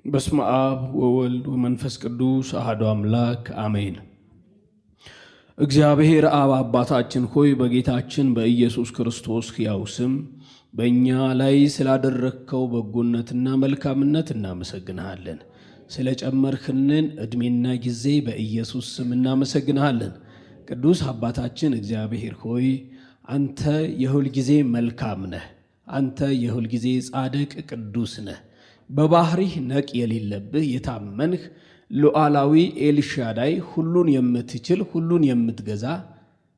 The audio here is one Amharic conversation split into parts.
በስመ አብ ወወልድ ወመንፈስ ቅዱስ አሐዱ አምላክ አሜን። እግዚአብሔር አብ አባታችን ሆይ በጌታችን በኢየሱስ ክርስቶስ ሕያው ስም በእኛ ላይ ስላደረግከው በጎነትና መልካምነት እናመሰግንሃለን። ስለ ጨመርክልን ዕድሜና ጊዜ በኢየሱስ ስም እናመሰግንሃለን። ቅዱስ አባታችን እግዚአብሔር ሆይ አንተ የሁል ጊዜ መልካም ነህ። አንተ የሁል ጊዜ ጻድቅ ቅዱስ ነህ። በባህሪህ ነቅ የሌለብህ የታመንህ ሉዓላዊ ኤልሻዳይ ሁሉን የምትችል ሁሉን የምትገዛ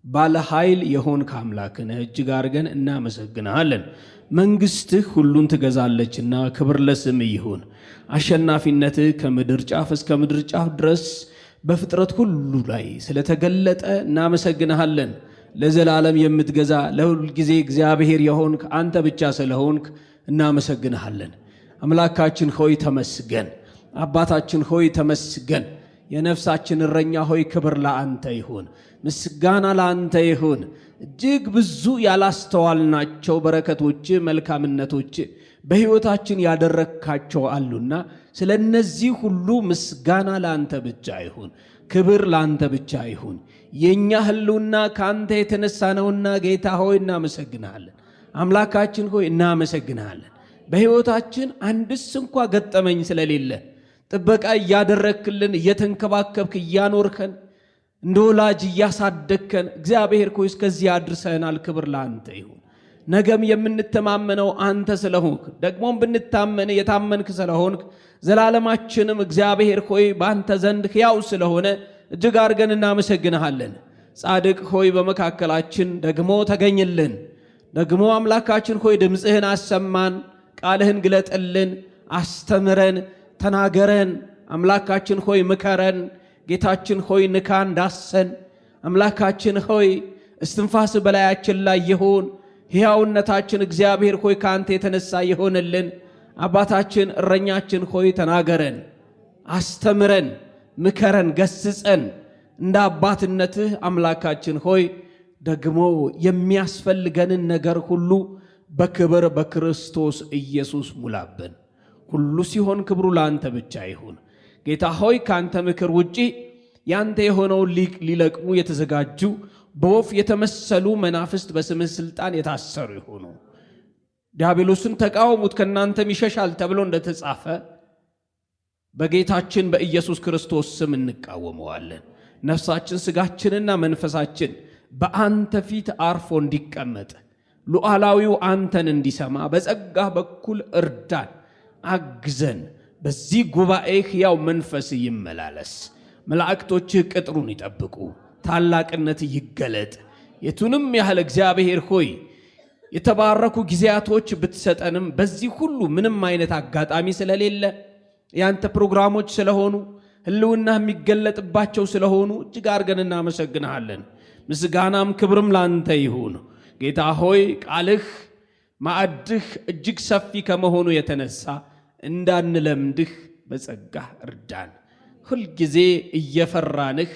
ባለ ኃይል የሆንክ አምላክ ነህ። እጅግ አድርገን እናመሰግንሃለን። መንግሥትህ ሁሉን ትገዛለችና ክብር ለስምህ ይሁን። አሸናፊነትህ ከምድር ጫፍ እስከ ምድር ጫፍ ድረስ በፍጥረት ሁሉ ላይ ስለተገለጠ እናመሰግንሃለን። ለዘላለም የምትገዛ ለሁል ጊዜ እግዚአብሔር የሆንክ አንተ ብቻ ስለሆንክ እናመሰግንሃለን። አምላካችን ሆይ ተመስገን። አባታችን ሆይ ተመስገን። የነፍሳችን እረኛ ሆይ ክብር ለአንተ ይሁን፣ ምስጋና ለአንተ ይሁን። እጅግ ብዙ ያላስተዋልናቸው በረከቶች፣ መልካምነቶች በሕይወታችን ያደረግካቸው አሉና ስለ እነዚህ ሁሉ ምስጋና ለአንተ ብቻ ይሁን፣ ክብር ለአንተ ብቻ ይሁን። የእኛ ህልውና ከአንተ የተነሳ ነውና ጌታ ሆይ እናመሰግንሃለን። አምላካችን ሆይ እናመሰግንሃለን። በሕይወታችን አንድስ እንኳ ገጠመኝ ስለሌለ ጥበቃ እያደረክልን እየተንከባከብክ እያኖርከን እንደ ወላጅ እያሳደግከን እግዚአብሔር ሆይ እስከዚህ አድርሰናል። ክብር ለአንተ ይሁን። ነገም የምንተማመነው አንተ ስለሆንክ ደግሞም ብንታመን የታመንክ ስለሆንክ ዘላለማችንም እግዚአብሔር ሆይ በአንተ ዘንድ ሕያው ስለሆነ እጅግ አድርገን እናመሰግንሃለን። ጻድቅ ሆይ በመካከላችን ደግሞ ተገኝልን። ደግሞ አምላካችን ሆይ ድምፅህን አሰማን፣ ቃልህን ግለጥልን፣ አስተምረን፣ ተናገረን። አምላካችን ሆይ ምከረን። ጌታችን ሆይ ንካን፣ ዳሰን። አምላካችን ሆይ እስትንፋስ በላያችን ላይ ይሁን። ሕያውነታችን እግዚአብሔር ሆይ ከአንተ የተነሳ ይሆንልን። አባታችን እረኛችን ሆይ ተናገረን፣ አስተምረን፣ ምከረን፣ ገስጸን። እንደ አባትነትህ አምላካችን ሆይ ደግሞ የሚያስፈልገንን ነገር ሁሉ በክብር በክርስቶስ ኢየሱስ ሙላብን። ሁሉ ሲሆን ክብሩ ለአንተ ብቻ ይሁን። ጌታ ሆይ ከአንተ ምክር ውጪ ያንተ የሆነውን ሊለቅሙ የተዘጋጁ በወፍ የተመሰሉ መናፍስት በስምህ ሥልጣን የታሰሩ ይሆኑ። ዲያብሎስን ተቃወሙት ከእናንተም ይሸሻል ተብሎ እንደተጻፈ በጌታችን በኢየሱስ ክርስቶስ ስም እንቃወመዋለን። ነፍሳችን፣ ሥጋችንና መንፈሳችን በአንተ ፊት አርፎ እንዲቀመጥ ሉዓላዊው አንተን እንዲሰማ በጸጋህ በኩል እርዳን፣ አግዘን። በዚህ ጉባኤ ሕያው መንፈስ ይመላለስ። መላእክቶችህ ቅጥሩን ይጠብቁ፣ ታላቅነት ይገለጥ። የቱንም ያህል እግዚአብሔር ሆይ የተባረኩ ጊዜያቶች ብትሰጠንም በዚህ ሁሉ ምንም አይነት አጋጣሚ ስለሌለ ያንተ ፕሮግራሞች ስለሆኑ ህልውና የሚገለጥባቸው ስለሆኑ እጅግ አድርገን እናመሰግንሃለን። ምስጋናም ክብርም ላንተ ይሁን። ጌታ ሆይ ቃልህ ማዕድህ እጅግ ሰፊ ከመሆኑ የተነሳ እንዳንለምድህ በጸጋህ እርዳን። ሁልጊዜ እየፈራንህ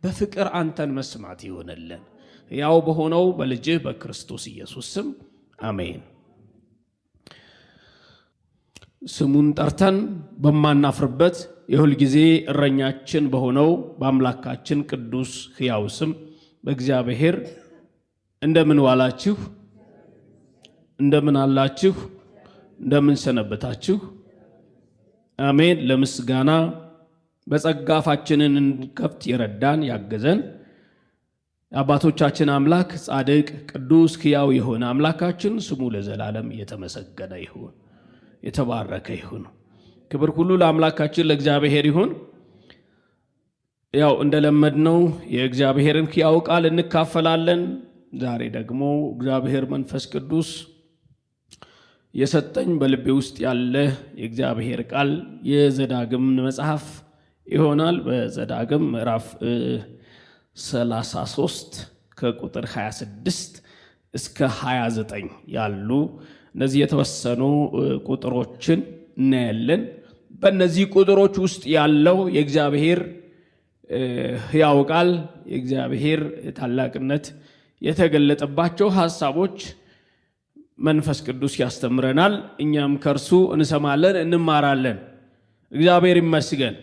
በፍቅር አንተን መስማት ይሆንልን። ያው በሆነው በልጅህ በክርስቶስ ኢየሱስ ስም አሜን። ስሙን ጠርተን በማናፍርበት የሁል ጊዜ እረኛችን በሆነው በአምላካችን ቅዱስ ሕያው ስም በእግዚአብሔር እንደምን ዋላችሁ? እንደምን አላችሁ? እንደምን ሰነበታችሁ? አሜን። ለምስጋና በጸጋ አፋችንን እንከፍት የረዳን ያገዘን አባቶቻችን አምላክ ጻድቅ ቅዱስ ሕያው የሆነ አምላካችን ስሙ ለዘላለም የተመሰገነ ይሁን፣ የተባረከ ይሁን። ክብር ሁሉ ለአምላካችን ለእግዚአብሔር ይሁን። ያው እንደለመድነው የእግዚአብሔርን ሕያው ቃል እንካፈላለን። ዛሬ ደግሞ እግዚአብሔር መንፈስ ቅዱስ የሰጠኝ በልቤ ውስጥ ያለ የእግዚአብሔር ቃል የዘዳግም መጽሐፍ ይሆናል። በዘዳግም ምዕራፍ 33 ከቁጥር 26 እስከ 29 ያሉ እነዚህ የተወሰኑ ቁጥሮችን እናያለን። በእነዚህ ቁጥሮች ውስጥ ያለው የእግዚአብሔር ሕያው ቃል የእግዚአብሔር ታላቅነት የተገለጠባቸው ሐሳቦች መንፈስ ቅዱስ ያስተምረናል። እኛም ከርሱ እንሰማለን እንማራለን። እግዚአብሔር ይመስገን።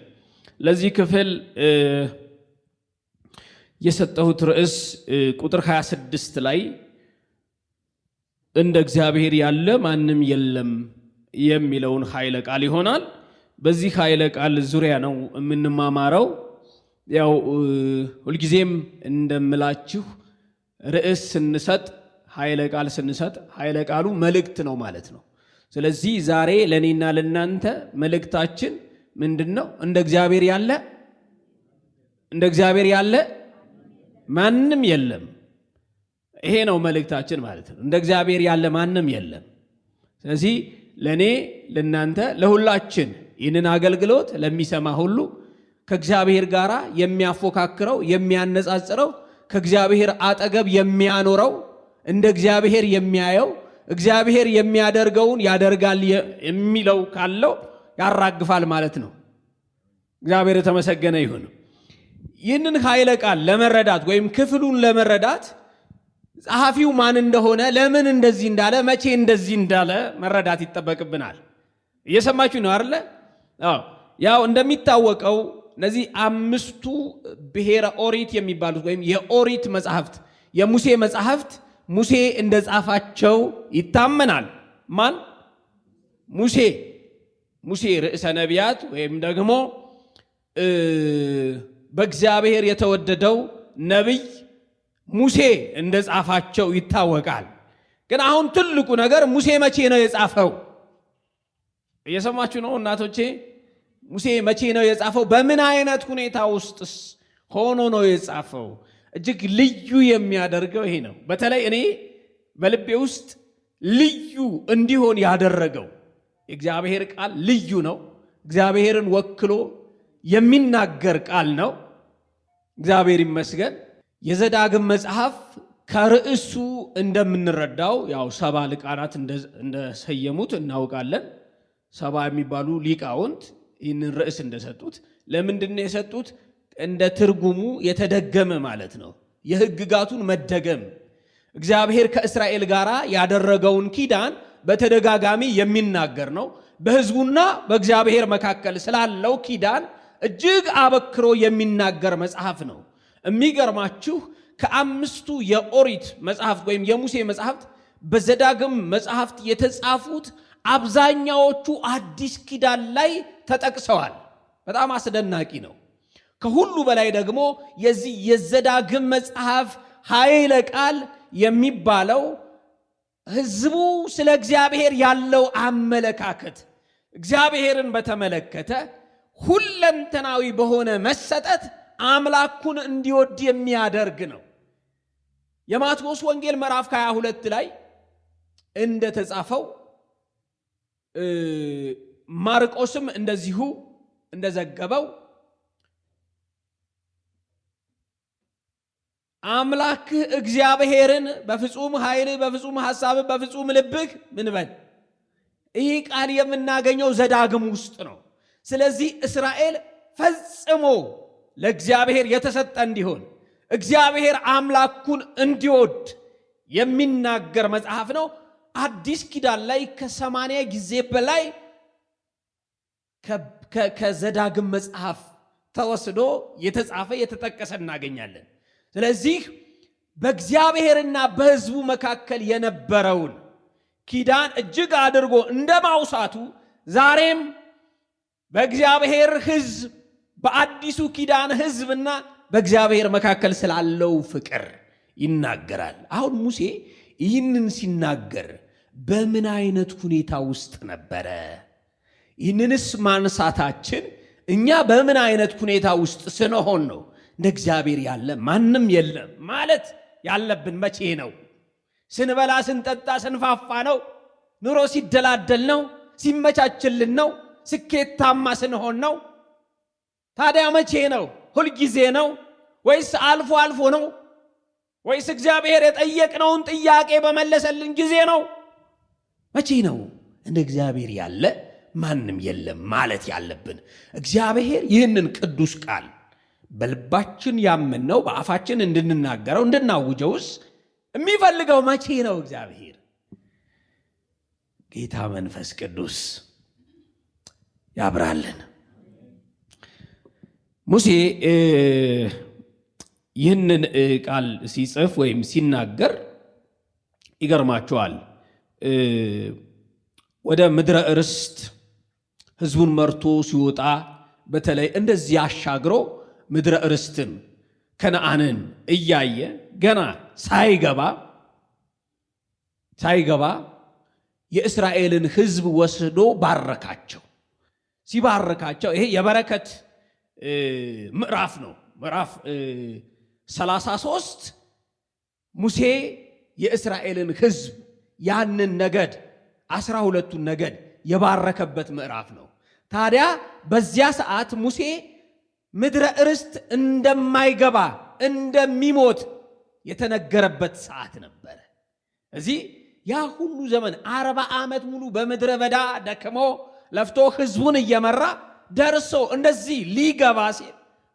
ለዚህ ክፍል የሰጠሁት ርዕስ ቁጥር 26 ላይ እንደ እግዚአብሔር ያለ ማንም የለም የሚለውን ኃይለ ቃል ይሆናል። በዚህ ኃይለ ቃል ዙሪያ ነው የምንማማረው። ያው ሁልጊዜም እንደምላችሁ ርዕስ ስንሰጥ ኃይለ ቃል ስንሰጥ ኃይለ ቃሉ መልእክት ነው ማለት ነው። ስለዚህ ዛሬ ለኔና ለናንተ መልእክታችን ምንድነው? እንደ እግዚአብሔር ያለ ማንም የለም። ይሄ ነው መልእክታችን ማለት ነው። እንደ እግዚአብሔር ያለ ማንም የለም። ስለዚህ ለኔ ለናንተ ለሁላችን ይህንን አገልግሎት ለሚሰማ ሁሉ ከእግዚአብሔር ጋር የሚያፎካክረው የሚያነጻጽረው ከእግዚአብሔር አጠገብ የሚያኖረው እንደ እግዚአብሔር የሚያየው እግዚአብሔር የሚያደርገውን ያደርጋል የሚለው ካለው ያራግፋል ማለት ነው። እግዚአብሔር የተመሰገነ ይሁን። ይህንን ኃይለ ቃል ለመረዳት ወይም ክፍሉን ለመረዳት ጸሐፊው ማን እንደሆነ፣ ለምን እንደዚህ እንዳለ፣ መቼ እንደዚህ እንዳለ መረዳት ይጠበቅብናል። እየሰማችሁ ነው አይደለ? ያው እንደሚታወቀው እነዚህ 5ቱ ብሔረ ኦሪት የሚባሉት ወይም የኦሪት መጻሕፍት የሙሴ መጻሕፍት ሙሴ እንደጻፋቸው ይታመናል። ማን? ሙሴ ርዕሰ ነቢያት ወይም ደግሞ በእግዚአብሔር የተወደደው ነቢይ ሙሴ እንደጻፋቸው ይታወቃል። ግን አሁን ትልቁ ነገር ሙሴ መቼ ነው የጻፈው? እየሰማችሁ ነው እናቶቼ? ሙሴ መቼ ነው የጻፈው? በምን አይነት ሁኔታ ውስጥስ ሆኖ ነው የጻፈው? እጅግ ልዩ የሚያደርገው ይሄ ነው። በተለይ እኔ በልቤ ውስጥ ልዩ እንዲሆን ያደረገው የእግዚአብሔር ቃል ልዩ ነው። እግዚአብሔርን ወክሎ የሚናገር ቃል ነው። እግዚአብሔር ይመስገን። የዘዳግም መጽሐፍ ከርዕሱ እንደምንረዳው ያው 70 ሊቃናት እንደሰየሙት እናውቃለን። 70 የሚባሉ ሊቃውንት ይህንን ርዕስ እንደሰጡት ለምንድን ነው የሰጡት? እንደ ትርጉሙ የተደገመ ማለት ነው። የሕግጋቱን መደገም እግዚአብሔር ከእስራኤል ጋር ያደረገውን ኪዳን በተደጋጋሚ የሚናገር ነው። በሕዝቡና በእግዚአብሔር መካከል ስላለው ኪዳን እጅግ አበክሮ የሚናገር መጽሐፍ ነው። የሚገርማችሁ ከ5ቱ የኦሪት መጽሐፍት ወይም የሙሴ መጽሐፍት በዘዳግም መጽሐፍት የተጻፉት አብዛኛዎቹ አዲስ ኪዳን ላይ ተጠቅሰዋል። በጣም አስደናቂ ነው። ከሁሉ በላይ ደግሞ የዚህ የዘዳግም መጽሐፍ ኃይለ ቃል የሚባለው ሕዝቡ ስለ እግዚአብሔር ያለው አመለካከት እግዚአብሔርን በተመለከተ ሁለንተናዊ በሆነ መሰጠት አምላኩን እንዲወድ የሚያደርግ ነው። የማቴዎስ ወንጌል ምዕራፍ 22 ላይ እንደተጻፈው ማርቆስም እንደዚሁ እንደዘገበው አምላክህ እግዚአብሔርን በፍጹም ኃይል፣ በፍጹም ሐሳብ፣ በፍጹም ልብህ ምን በል። ይህ ቃል የምናገኘው ዘዳግም ውስጥ ነው። ስለዚህ እስራኤል ፈጽሞ ለእግዚአብሔር የተሰጠ እንዲሆን እግዚአብሔር አምላኩን እንዲወድ የሚናገር መጽሐፍ ነው። አዲስ ኪዳን ላይ ከ80 ጊዜ በላይ ከዘዳግም መጽሐፍ ተወስዶ የተጻፈ የተጠቀሰ እናገኛለን። ስለዚህ በእግዚአብሔርና በሕዝቡ መካከል የነበረውን ኪዳን እጅግ አድርጎ እንደማውሳቱ ዛሬም በእግዚአብሔር ሕዝብ በአዲሱ ኪዳን ሕዝብና በእግዚአብሔር መካከል ስላለው ፍቅር ይናገራል። አሁን ሙሴ ይህንን ሲናገር በምን አይነት ሁኔታ ውስጥ ነበረ? ይህንንስ ማንሳታችን እኛ በምን አይነት ሁኔታ ውስጥ ስንሆን ነው እንደ እግዚአብሔር ያለ ማንም የለም ማለት ያለብን? መቼ ነው? ስንበላ ስንጠጣ ስንፋፋ ነው? ኑሮ ሲደላደል ነው? ሲመቻችልን ነው? ስኬታማ ስንሆን ነው? ታዲያ መቼ ነው? ሁልጊዜ ነው ወይስ አልፎ አልፎ ነው? ወይስ እግዚአብሔር የጠየቅነውን ጥያቄ በመለሰልን ጊዜ ነው? መቼ ነው እንደ እግዚአብሔር ያለ ማንም የለም ማለት ያለብን? እግዚአብሔር ይህንን ቅዱስ ቃል በልባችን ያመንነው በአፋችን እንድንናገረው እንድናውጀውስ የሚፈልገው መቼ ነው? እግዚአብሔር ጌታ መንፈስ ቅዱስ ያብራልን። ሙሴ ይህንን ቃል ሲጽፍ ወይም ሲናገር ይገርማቸዋል። ወደ ምድረ ርስት ህዝቡን መርቶ ሲወጣ በተለይ እንደዚህ አሻግሮ ምድረ ርስትን ከነዓንን እያየ ገና ሳይገባ የእስራኤልን ህዝብ ወስዶ ባረካቸው። ሲባረካቸው ይሄ የበረከት ምዕራፍ ነው። ምዕራፍ 33 ሙሴ የእስራኤልን ህዝብ ያንን ነገድ 12ቱን ነገድ የባረከበት ምዕራፍ ነው። ታዲያ በዚያ ሰዓት ሙሴ ምድረ ርስት እንደማይገባ እንደሚሞት የተነገረበት ሰዓት ነበረ። እዚህ ያ ሁሉ ዘመን 40 ዓመት ሙሉ በምድረ በዳ ደክሞ ለፍቶ ህዝቡን እየመራ ደርሶ እንደዚህ ሊገባ ሲል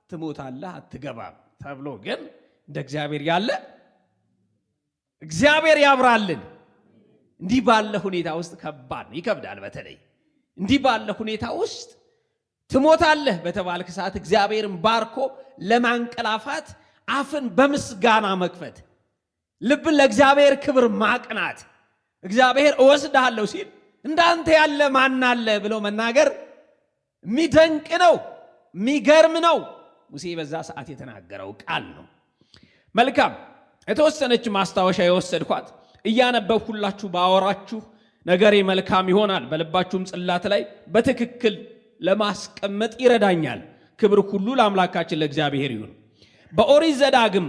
ትሞታለህ አትገባም ተብሎ ግን እንደ እግዚአብሔር ያለ እግዚአብሔር ያብራልን። እንዲህ ባለ ሁኔታ ውስጥ ከባድ ይከብዳል። በተለይ እንዲህ ባለ ሁኔታ ውስጥ ትሞታለህ በተባልክ ሰዓት እግዚአብሔርን ባርኮ ለማንቀላፋት አፍን በምስጋና መክፈት፣ ልብን ለእግዚአብሔር ክብር ማቅናት፣ እግዚአብሔር እወስድሃለሁ ሲል እንዳንተ ያለ ማን አለ ብሎ መናገር የሚደንቅ ነው፣ የሚገርም ነው። ሙሴ በዛ ሰዓት የተናገረው ቃል ነው። መልካም የተወሰነች ማስታወሻ የወሰድኳት እያነበብኩላችሁ ባወራችሁ ነገሬ መልካም ይሆናል፣ በልባችሁም ጽላት ላይ በትክክል ለማስቀመጥ ይረዳኛል። ክብር ሁሉ ለአምላካችን ለእግዚአብሔር ይሁን። በኦሪት ዘዳግም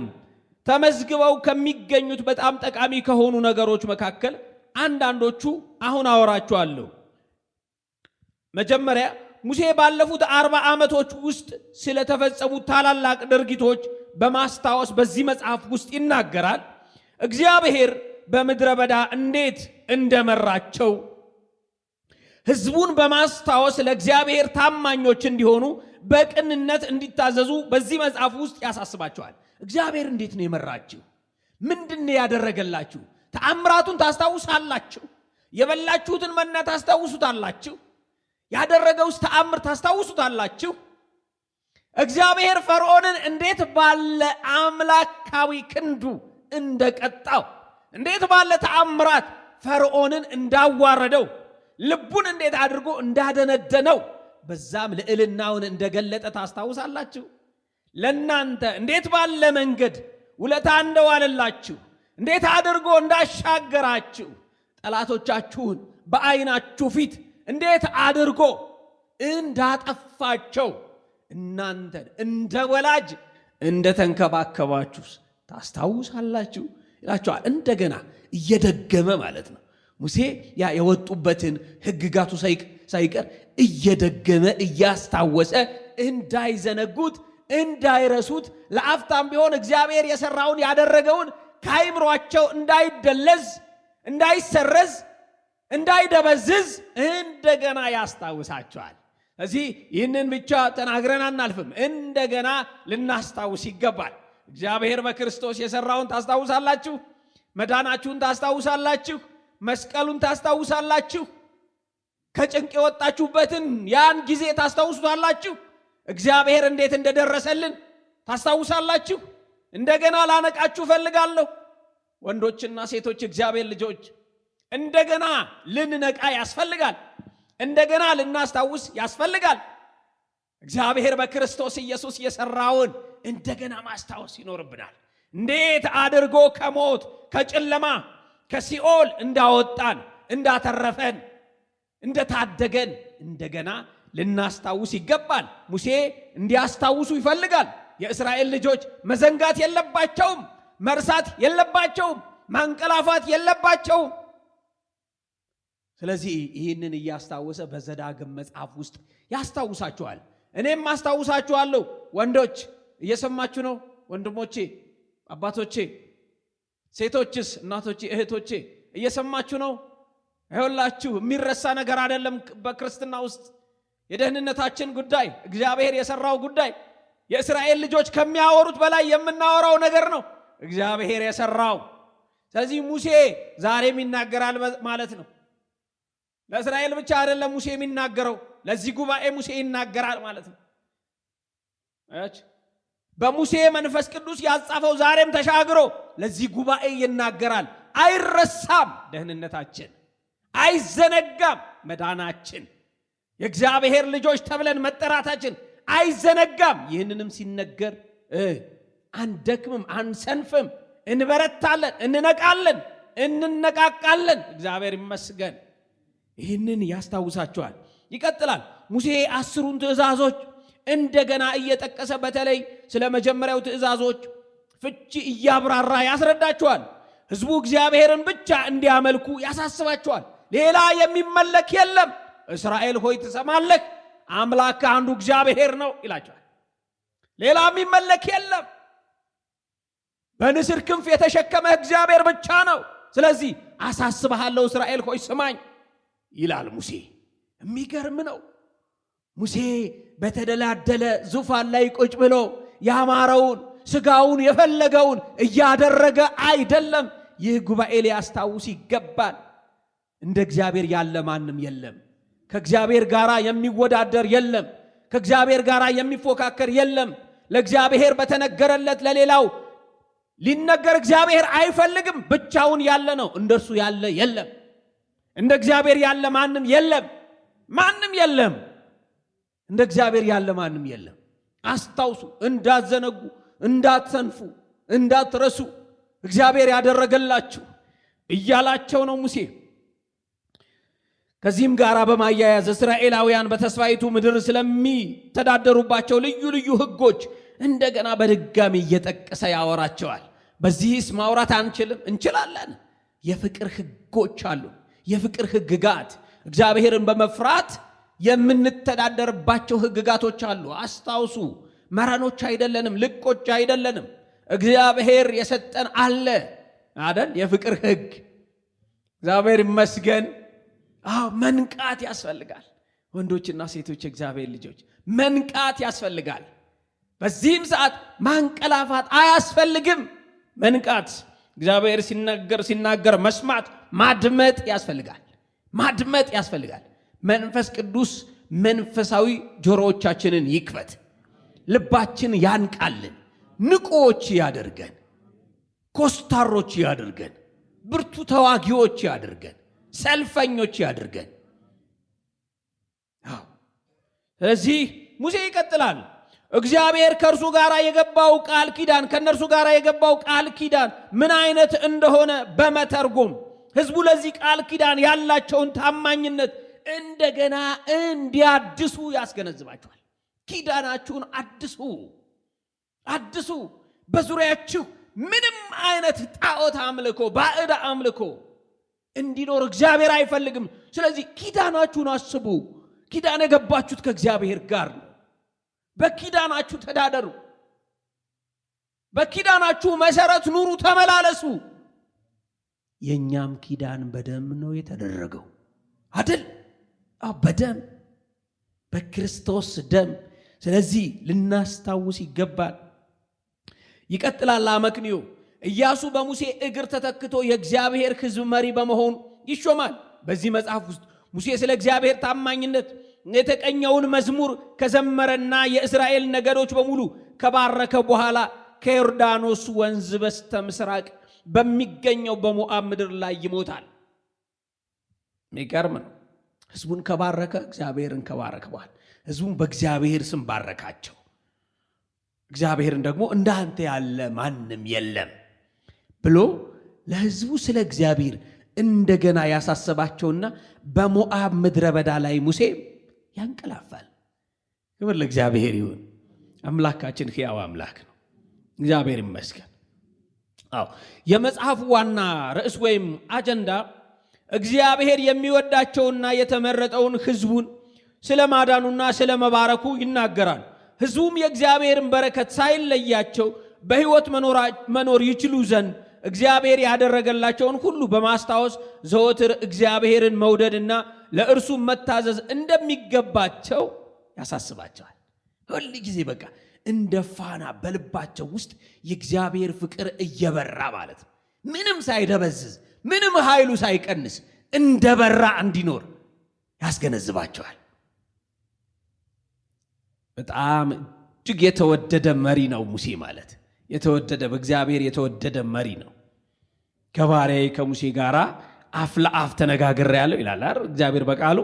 ተመዝግበው ከሚገኙት በጣም ጠቃሚ ከሆኑ ነገሮች መካከል አንዳንዶቹ አሁን አወራችኋለሁ። መጀመሪያ ሙሴ ባለፉት 40 ዓመቶች ውስጥ ስለተፈጸሙ ታላላቅ ድርጊቶች በማስታወስ በዚህ መጽሐፍ ውስጥ ይናገራል። እግዚአብሔር በምድረ በዳ እንዴት እንደመራቸው ህዝቡን በማስታወስ ለእግዚአብሔር ታማኞች እንዲሆኑ በቅንነት እንዲታዘዙ በዚህ መጽሐፍ ውስጥ ያሳስባቸዋል። እግዚአብሔር እንዴት ነው የመራችሁ? ምንድነው ያደረገላችሁ? ተአምራቱን ታስታውሳላችሁ። የበላችሁትን መና ታስታውሱታላችሁ። ያደረገውስ ተአምር ታስታውሱታላችሁ። እግዚአብሔር ፈርዖንን እንዴት ባለ አምላካዊ ክንዱ እንደቀጣው፣ እንዴት ባለ ተአምራት ፈርዖንን እንዳዋረደው፣ ልቡን እንዴት አድርጎ እንዳደነደነው፣ በዛም ልዕልናውን እንደገለጠ ታስታውሳላችሁ። ለናንተ እንዴት ባለ መንገድ ውለታ እንደዋለላችሁ፣ እንዴት አድርጎ እንዳሻገራችሁ፣ ጠላቶቻችሁን በዓይናችሁ ፊት እንዴት አድርጎ እንዳጠፋቸው፣ እናንተን እንደ ወላጅ እንደተንከባከባችሁ ታስታውሳላችሁ ይላቸዋል። እንደገና እየደገመ ማለት ነው። ሙሴ ያ የወጡበትን ሕግጋቱ ሳይቀር እየደገመ እያስታወሰ እንዳይዘነጉት እንዳይረሱት፣ ለአፍታም ቢሆን እግዚአብሔር የሰራውን ያደረገውን ከአይምሯቸው እንዳይደለዝ እንዳይሰረዝ እንዳይደበዝዝ እንደገና ያስታውሳቸዋል። እዚህ ይህንን ብቻ ተናግረን አናልፍም። እንደገና ልናስታውስ ይገባል። እግዚአብሔር በክርስቶስ የሰራውን ታስታውሳላችሁ። መዳናችሁን ታስታውሳላችሁ። መስቀሉን ታስታውሳላችሁ። ከጭንቅ የወጣችሁበትን ያን ጊዜ ታስታውሱታላችሁ። እግዚአብሔር እንዴት እንደደረሰልን ታስታውሳላችሁ። እንደገና ላነቃችሁ ፈልጋለሁ። ወንዶችና ሴቶች እግዚአብሔር ልጆች እንደገና ልንነቃ ያስፈልጋል። እንደገና ልናስታውስ ያስፈልጋል። እግዚአብሔር በክርስቶስ ኢየሱስ የሰራውን እንደገና ማስታወስ ይኖርብናል። እንዴት አድርጎ ከሞት ከጨለማ ከሲኦል እንዳወጣን እንዳተረፈን እንደታደገን እንደገና ልናስታውስ ይገባል። ሙሴ እንዲያስታውሱ ይፈልጋል። የእስራኤል ልጆች መዘንጋት የለባቸውም፣ መርሳት የለባቸውም፣ ማንቀላፋት የለባቸውም። ስለዚህ ይህንን እያስታወሰ በዘዳግም መጽሐፍ ውስጥ ያስታውሳቸዋል። እኔም አስታውሳችኋለሁ። ወንዶች እየሰማችሁ ነው? ወንድሞቼ፣ አባቶቼ፣ ሴቶችስ፣ እናቶቼ፣ እህቶቼ እየሰማችሁ ነው? ይኸውላችሁ የሚረሳ ነገር አይደለም። በክርስትና ውስጥ የደህንነታችን ጉዳይ፣ እግዚአብሔር የሰራው ጉዳይ የእስራኤል ልጆች ከሚያወሩት በላይ የምናወራው ነገር ነው እግዚአብሔር የሰራው። ስለዚህ ሙሴ ዛሬም ይናገራል ማለት ነው። ለእስራኤል ብቻ አይደለም ሙሴ የሚናገረው፣ ለዚህ ጉባኤ ሙሴ ይናገራል ማለት ነው። አያች በሙሴ መንፈስ ቅዱስ ያጻፈው ዛሬም ተሻግሮ ለዚህ ጉባኤ ይናገራል። አይረሳም ደህንነታችን፣ አይዘነጋም መዳናችን፣ የእግዚአብሔር ልጆች ተብለን መጠራታችን አይዘነጋም። ይህንንም ሲነገር አንደክምም፣ አንሰንፍም፣ እንበረታለን፣ እንነቃለን፣ እንነቃቃለን። እግዚአብሔር ይመስገን። ይህንን ያስታውሳቸዋል። ይቀጥላል። ሙሴ 10ን ትእዛዞች እንደገና እየጠቀሰ በተለይ ስለ መጀመሪያው ትእዛዞች ፍቺ እያብራራ ያስረዳቸዋል። ሕዝቡ እግዚአብሔርን ብቻ እንዲያመልኩ ያሳስባቸዋል። ሌላ የሚመለክ የለም። እስራኤል ሆይ ትሰማለህ፣ አምላክ አንዱ እግዚአብሔር ነው ይላቸዋል። ሌላ የሚመለክ የለም። በንስር ክንፍ የተሸከመ እግዚአብሔር ብቻ ነው። ስለዚህ አሳስብሃለሁ እስራኤል ሆይ ስማኝ ይላል ሙሴ። የሚገርም ነው። ሙሴ በተደላደለ ዙፋን ላይ ቁጭ ብሎ ያማረውን ስጋውን የፈለገውን እያደረገ አይደለም። ይህ ጉባኤ ሊያስታውስ ይገባል። እንደ እግዚአብሔር ያለ ማንም የለም። ከእግዚአብሔር ጋር የሚወዳደር የለም። ከእግዚአብሔር ጋር የሚፎካከር የለም። ለእግዚአብሔር በተነገረለት ለሌላው ሊነገር እግዚአብሔር አይፈልግም። ብቻውን ያለ ነው። እንደርሱ ያለ የለም። እንደ እግዚአብሔር ያለ ማንም የለም። ማንም የለም። እንደ እግዚአብሔር ያለ ማንም የለም። አስታውሱ፣ እንዳትዘነጉ፣ እንዳትሰንፉ፣ እንዳትረሱ እግዚአብሔር ያደረገላችሁ እያላቸው ነው ሙሴ። ከዚህም ጋር በማያያዝ እስራኤላውያን በተስፋይቱ ምድር ስለሚተዳደሩባቸው ልዩ ልዩ ሕጎች እንደገና በድጋሚ እየጠቀሰ ያወራቸዋል። በዚህስ ማውራት አንችልም? እንችላለን። የፍቅር ሕጎች አሉ። የፍቅር ሕግጋት እግዚአብሔርን በመፍራት የምንተዳደርባቸው ሕግጋቶች አሉ። አስታውሱ፣ መረኖች አይደለንም፣ ልቆች አይደለንም። እግዚአብሔር የሰጠን አለ አይደል? የፍቅር ሕግ። እግዚአብሔር ይመስገን። መንቃት ያስፈልጋል። ወንዶችና ሴቶች እግዚአብሔር ልጆች መንቃት ያስፈልጋል። በዚህም ሰዓት ማንቀላፋት አያስፈልግም። መንቃት እግዚአብሔር ሲናገር መስማት፣ ማድመጥ ያስፈልጋል። ማድመጥ ያስፈልጋል። መንፈስ ቅዱስ መንፈሳዊ ጆሮዎቻችንን ይክፈት፣ ልባችን ያንቃልን፣ ንቁዎች ያደርገን፣ ኮስታሮች ያደርገን፣ ብርቱ ተዋጊዎች ያደርገን፣ ሰልፈኞች ያደርገን። ስለዚህ ሙሴ ይቀጥላል። እግዚአብሔር ከእርሱ ጋር የገባው ቃል ኪዳን ከነርሱ ጋር የገባው ቃል ኪዳን ምን አይነት እንደሆነ በመተርጎም ሕዝቡ ለዚህ ቃል ኪዳን ያላቸውን ታማኝነት እንደገና እንዲያድሱ ያስገነዝባቸዋል። ኪዳናችሁን አድሱ፣ አድሱ። በዙሪያችሁ ምንም አይነት ጣዖት አምልኮ፣ ባዕድ አምልኮ እንዲኖር እግዚአብሔር አይፈልግም። ስለዚህ ኪዳናችሁን አስቡ። ኪዳን የገባችሁት ከእግዚአብሔር ጋር ነው። በኪዳናችሁ ተዳደሩ። በኪዳናችሁ መሰረት ኑሩ፣ ተመላለሱ። የኛም ኪዳን በደም ነው የተደረገው አይደል? በደም በክርስቶስ ደም። ስለዚህ ልናስታውስ ይገባል። ይቀጥላል አመክንዮ። ኢያሱ በሙሴ እግር ተተክቶ የእግዚአብሔር ሕዝብ መሪ በመሆን ይሾማል። በዚህ መጽሐፍ ውስጥ ሙሴ ስለ እግዚአብሔር ታማኝነት የተቀኘውን መዝሙር ከዘመረና የእስራኤል ነገዶች በሙሉ ከባረከ በኋላ ከዮርዳኖስ ወንዝ በስተ ምስራቅ በሚገኘው በሞዓብ ምድር ላይ ይሞታል። የሚገርም ነው። ሕዝቡን ከባረከ፣ እግዚአብሔርን ከባረከ በኋላ ሕዝቡን በእግዚአብሔር ስም ባረካቸው። እግዚአብሔርን ደግሞ እንዳንተ ያለ ማንም የለም ብሎ ለሕዝቡ ስለ እግዚአብሔር እንደገና ያሳሰባቸውና በሞዓብ ምድረ በዳ ላይ ሙሴ ያንቀላፋል። ክብር ለእግዚአብሔር ይሁን። አምላካችን ሕያው አምላክ ነው። እግዚአብሔር ይመስገን። የመጽሐፉ ዋና ርዕስ ወይም አጀንዳ እግዚአብሔር የሚወዳቸውና የተመረጠውን ሕዝቡን ስለ ማዳኑና ስለ መባረኩ ይናገራል። ሕዝቡም የእግዚአብሔርን በረከት ሳይለያቸው በሕይወት መኖር ይችሉ ዘንድ እግዚአብሔር ያደረገላቸውን ሁሉ በማስታወስ ዘወትር እግዚአብሔርን መውደድና ለእርሱ መታዘዝ እንደሚገባቸው ያሳስባቸዋል። ሁል ጊዜ በቃ እንደ ፋና በልባቸው ውስጥ የእግዚአብሔር ፍቅር እየበራ ማለት ነው። ምንም ሳይደበዝዝ፣ ምንም ኃይሉ ሳይቀንስ እንደበራ እንዲኖር ያስገነዝባቸዋል። በጣም እጅግ የተወደደ መሪ ነው ሙሴ ማለት። የተወደደ በእግዚአብሔር የተወደደ መሪ ነው። ከባሪያዬ ከሙሴ ጋር አፍ ለአፍ ተነጋግሬያለሁ ይላል አይደል እግዚአብሔር በቃሉ።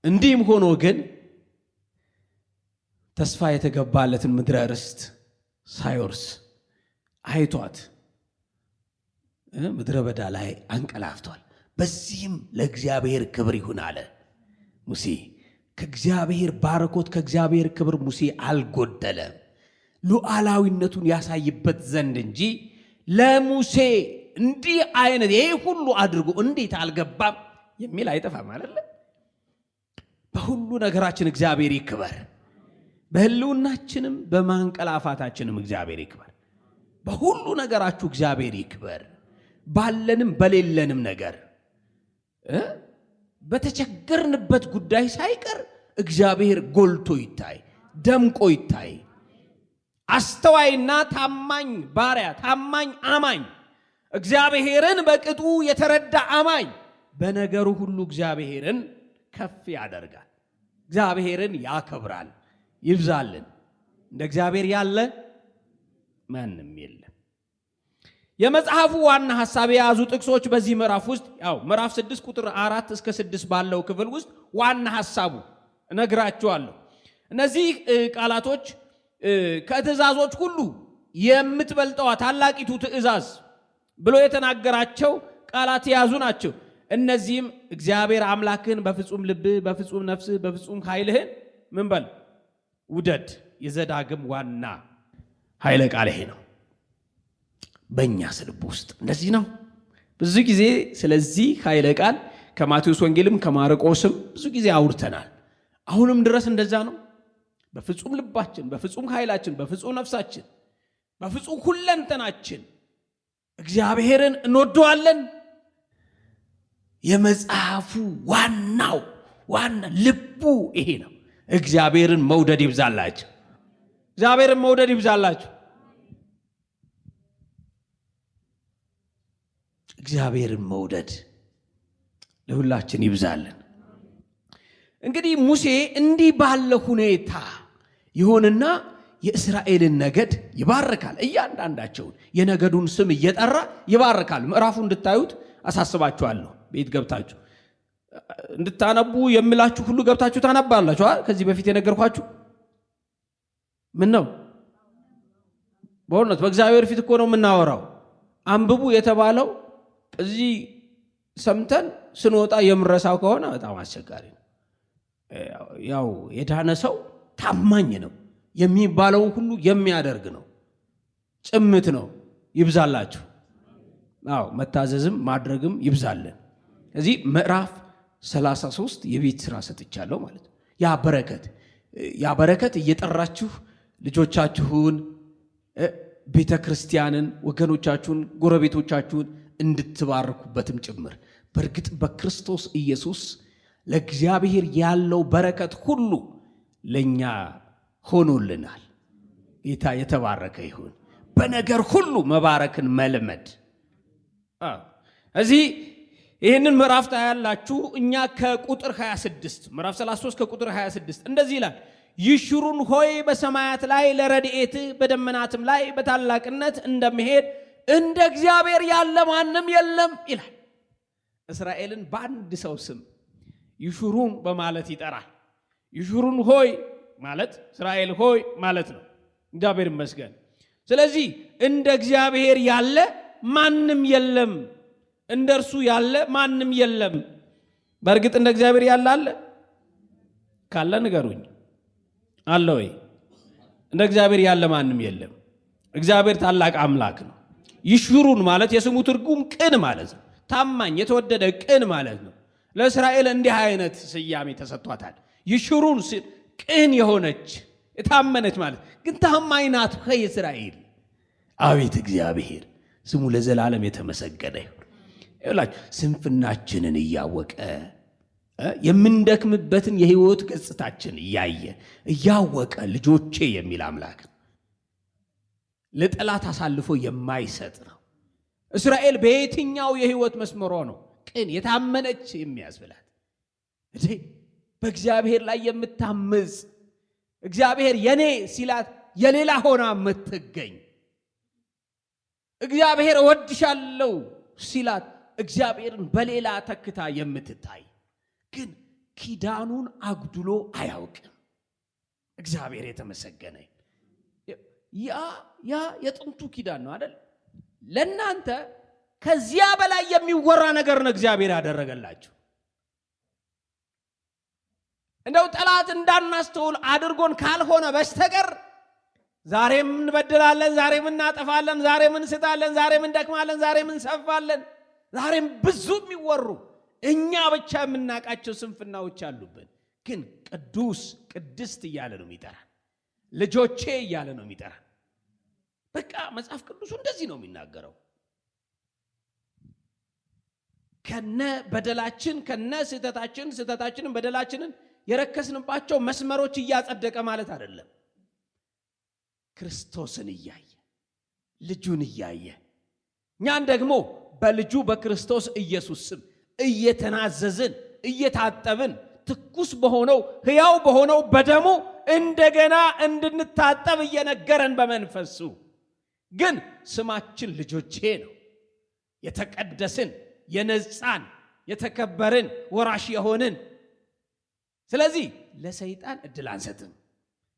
እንዲህም ሆኖ ግን ተስፋ የተገባለትን ምድረ ርስት ሳይወርስ አይቷት ምድረ በዳ ላይ አንቀላፍቷል። በዚህም ለእግዚአብሔር ክብር ይሁን አለ ሙሴ። ከእግዚአብሔር ባረኮት ከእግዚአብሔር ክብር ሙሴ አልጎደለም፣ ሉዓላዊነቱን ያሳይበት ዘንድ እንጂ ለሙሴ እንዲህ አይነት ይሄ ሁሉ አድርጎ እንዴት አልገባም የሚል አይጠፋም አይደል? በሁሉ ነገራችን እግዚአብሔር ይክበር። በህልውናችንም በማንቀላፋታችንም እግዚአብሔር ይክበር። በሁሉ ነገራችሁ እግዚአብሔር ይክበር። ባለንም በሌለንም ነገር በተቸገርንበት ጉዳይ ሳይቀር እግዚአብሔር ጎልቶ ይታይ፣ ደምቆ ይታይ። አስተዋይና ታማኝ ባሪያ፣ ታማኝ አማኝ፣ እግዚአብሔርን በቅጡ የተረዳ አማኝ በነገሩ ሁሉ እግዚአብሔርን ከፍ ያደርጋል፣ እግዚአብሔርን ያከብራል። ይብዛልን። እንደ እግዚአብሔር ያለ ማንም የለም። የመጽሐፉ ዋና ሐሳብ የያዙ ጥቅሶች በዚህ ምዕራፍ ውስጥ ያው ምዕራፍ 6 ቁጥር 4 እስከ 6 ባለው ክፍል ውስጥ ዋና ሐሳቡ እነግራችኋለሁ። እነዚህ ቃላቶች ከትእዛዞች ሁሉ የምትበልጠዋ ታላቂቱ ትእዛዝ ብሎ የተናገራቸው ቃላት የያዙ ናቸው። እነዚህም እግዚአብሔር አምላክህን በፍጹም ልብህ፣ በፍጹም ነፍስህ፣ በፍጹም ኃይልህን ምን በል ውደድ። የዘዳግም ዋና ኃይለ ቃል ይሄ ነው። በእኛ ልብ ውስጥ እንደዚህ ነው። ብዙ ጊዜ ስለዚህ ኃይለ ቃል ከማቴዎስ ወንጌልም ከማርቆስም ብዙ ጊዜ አውርተናል። አሁንም ድረስ እንደዛ ነው። በፍጹም ልባችን፣ በፍጹም ኃይላችን፣ በፍጹም ነፍሳችን፣ በፍጹም ሁለንተናችን እግዚአብሔርን እንወደዋለን። የመጽሐፉ ዋና ልቡ ይሄ ነው። እግዚአብሔርን መውደድ ይብዛላችሁ። እግዚአብሔርን መውደድ ይብዛላችሁ። እግዚአብሔርን መውደድ ለሁላችን ይብዛልን። እንግዲህ ሙሴ እንዲህ ባለ ሁኔታ ይሆንና የእስራኤልን ነገድ ይባርካል። እያንዳንዳቸውን የነገዱን ስም እየጠራ ይባርካል። ምዕራፉ እንድታዩት አሳስባችኋለሁ። ቤት ገብታችሁ እንድታነቡ የምላችሁ ሁሉ ገብታችሁ ታነባላችሁ። ከዚህ በፊት የነገርኳችሁ ምን ነው? በእውነት በእግዚአብሔር ፊት እኮ ነው የምናወራው። አንብቡ የተባለው እዚህ ሰምተን ስንወጣ የምረሳው ከሆነ በጣም አስቸጋሪ ነው። ያው የዳነ ሰው ታማኝ ነው፣ የሚባለውን ሁሉ የሚያደርግ ነው፣ ጭምት ነው። ይብዛላችሁ። መታዘዝም ማድረግም ይብዛልን። እዚህ ምዕራፍ 33 የቤት ስራ ሰጥቻለሁ ማለት ነው። ያ በረከት እየጠራችሁ ልጆቻችሁን፣ ቤተ ክርስቲያንን፣ ወገኖቻችሁን፣ ጎረቤቶቻችሁን እንድትባርኩበትም ጭምር። በእርግጥ በክርስቶስ ኢየሱስ ለእግዚአብሔር ያለው በረከት ሁሉ ለኛ ሆኖልናል። ጌታ የተባረከ ይሁን። በነገር ሁሉ መባረክን መልመድ። እዚህ ይህንን ምዕራፍ ታያላችሁ። እኛ ከቁጥር 26 ምዕራፍ 33 ከቁጥር 26 እንደዚህ ይላል፣ ይሹሩን ሆይ በሰማያት ላይ ለረድኤትህ በደመናትም ላይ በታላቅነት እንደሚሄድ እንደ እግዚአብሔር ያለ ማንም የለም ይላል። እስራኤልን በአንድ ሰው ስም ይሹሩን በማለት ይጠራል። ይሹሩን ሆይ ማለት እስራኤል ሆይ ማለት ነው። እግዚአብሔር ይመስገን። ስለዚህ እንደ እግዚአብሔር ያለ ማንም የለም፣ እንደ እርሱ ያለ ማንም የለም። በእርግጥ እንደ እግዚአብሔር ያለ አለ? ካለ ንገሩኝ። አለ ወይ? እንደ እግዚአብሔር ያለ ማንም የለም። እግዚአብሔር ታላቅ አምላክ ነው። ይሹሩን ማለት የስሙ ትርጉም ቅን ማለት ነው። ታማኝ፣ የተወደደ ቅን ማለት ነው። ለእስራኤል እንዲህ አይነት ስያሜ ተሰጥቷታል። ይሹሩን ቅን የሆነች የታመነች ማለት ግን ታማኝ ናት ከእስራኤል። አቤት እግዚአብሔር ስሙ ለዘላለም የተመሰገነ ይሁን። ይላችሁ ስንፍናችንን እያወቀ የምንደክምበትን የህይወት ገጽታችን እያወቀ ልጆቼ የሚል አምላክ ለጠላት አሳልፎ የማይሰጥ ነው። እስራኤል በየትኛው የህይወት መስመሯ ነው ቅን የታመነች የሚያስብላት? በእግዚአብሔር ላይ የምታምጽ እግዚአብሔር የኔ ሲላት የሌላ ሆና የምትገኝ፣ እግዚአብሔር እወድሻለሁ ሲላት እግዚአብሔርን በሌላ ተክታ የምትታይ፣ ግን ኪዳኑን አጉድሎ አያውቅም። እግዚአብሔር የተመሰገነ። ያ የጥንቱ ኪዳን ነው አይደል? ለእናንተ ከዚያ በላይ የሚወራ ነገር ነው እግዚአብሔር ያደረገላችሁ። እንደው ጠላት እንዳናስተውል አድርጎን ካልሆነ በስተቀር ዛሬም እንበድላለን፣ ዛሬም እናጠፋለን፣ ዛሬም እንስታለን፣ ዛሬም እንደክማለን፣ ዛሬም እንሰፋለን። ዛሬም ብዙ የሚወሩ እኛ ብቻ የምናውቃቸው ስንፍናዎች አሉብን። ግን ቅዱስ ቅድስት እያለ ነው የሚጠራን፣ ልጆቼ እያለ ነው የሚጠራን። በቃ መጽሐፍ ቅዱሱ እንደዚህ ነው የሚናገረው። ከነ በደላችን ከነ ስህተታችንን በደላችንን የረከስንባቸው መስመሮች እያጸደቀ ማለት አይደለም። ክርስቶስን እያየ ልጁን እያየ እኛን ደግሞ በልጁ በክርስቶስ ኢየሱስ ስም እየተናዘዝን እየታጠብን ትኩስ በሆነው ሕያው በሆነው በደሙ እንደገና እንድንታጠብ እየነገረን በመንፈሱ። ግን ስማችን ልጆቼ ነው። የተቀደስን፣ የነጻን፣ የተከበርን፣ ወራሽ የሆንን። ስለዚህ ለሰይጣን እድል አንሰጥም።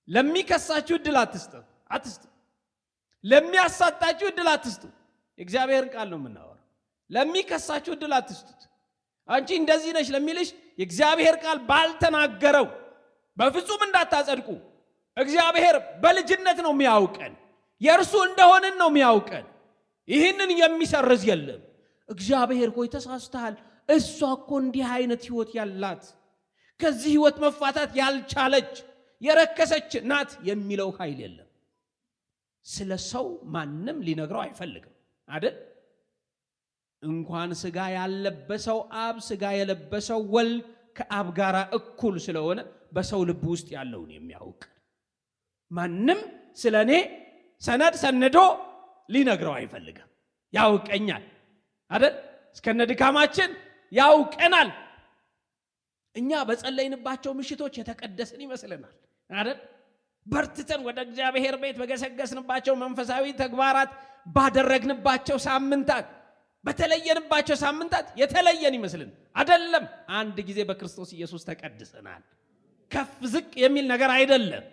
ለሚከሳችሁ እድል አትስጡ። ለሚያሳጣችሁ እድል አትስጡ። የእግዚአብሔርን ቃል ነው የምናወራው። ለሚከሳችሁ እድል አትስጡት። አንቺ እንደዚህ ነሽ ለሚልሽ የእግዚአብሔር ቃል ባልተናገረው በፍጹም እንዳታጸድቁ። እግዚአብሔር በልጅነት ነው የሚያውቀን፣ የእርሱ እንደሆንን ነው የሚያውቀን። ይህንን የሚሰርዝ የለም። እግዚአብሔር ሆይ ተሳስተሃል፣ እሷ እኮ እንዲህ አይነት ህይወት ያላት ከዚህ ህይወት መፋታት ያልቻለች የረከሰች ናት የሚለው ኃይል የለም። ስለ ሰው ማንም ሊነግረው አይፈልግም አይደል? እንኳን ስጋ ያለበሰው አብ ስጋ የለበሰው ወልድ ከአብ ጋር እኩል ስለሆነ በሰው ልብ ውስጥ ያለውን የሚያውቅ ማንም ስለኔ ሰነድ ሰንዶ ሊነግረው አይፈልግም። ያውቀኛል አይደል? እስከነ ድካማችን ያውቀናል። እኛ በጸለይንባቸው ምሽቶች የተቀደስን ይመስለናል አይደል? በርትተን ወደ እግዚአብሔር ቤት በገሰገስንባቸው መንፈሳዊ ተግባራት ባደረግንባቸው ሳምንታት በተለየንባቸው ሳምንታት የተለየን ይመስልን አይደለም። አንድ ጊዜ በክርስቶስ ኢየሱስ ተቀድሰናል። ከፍ ዝቅ የሚል ነገር አይደለም።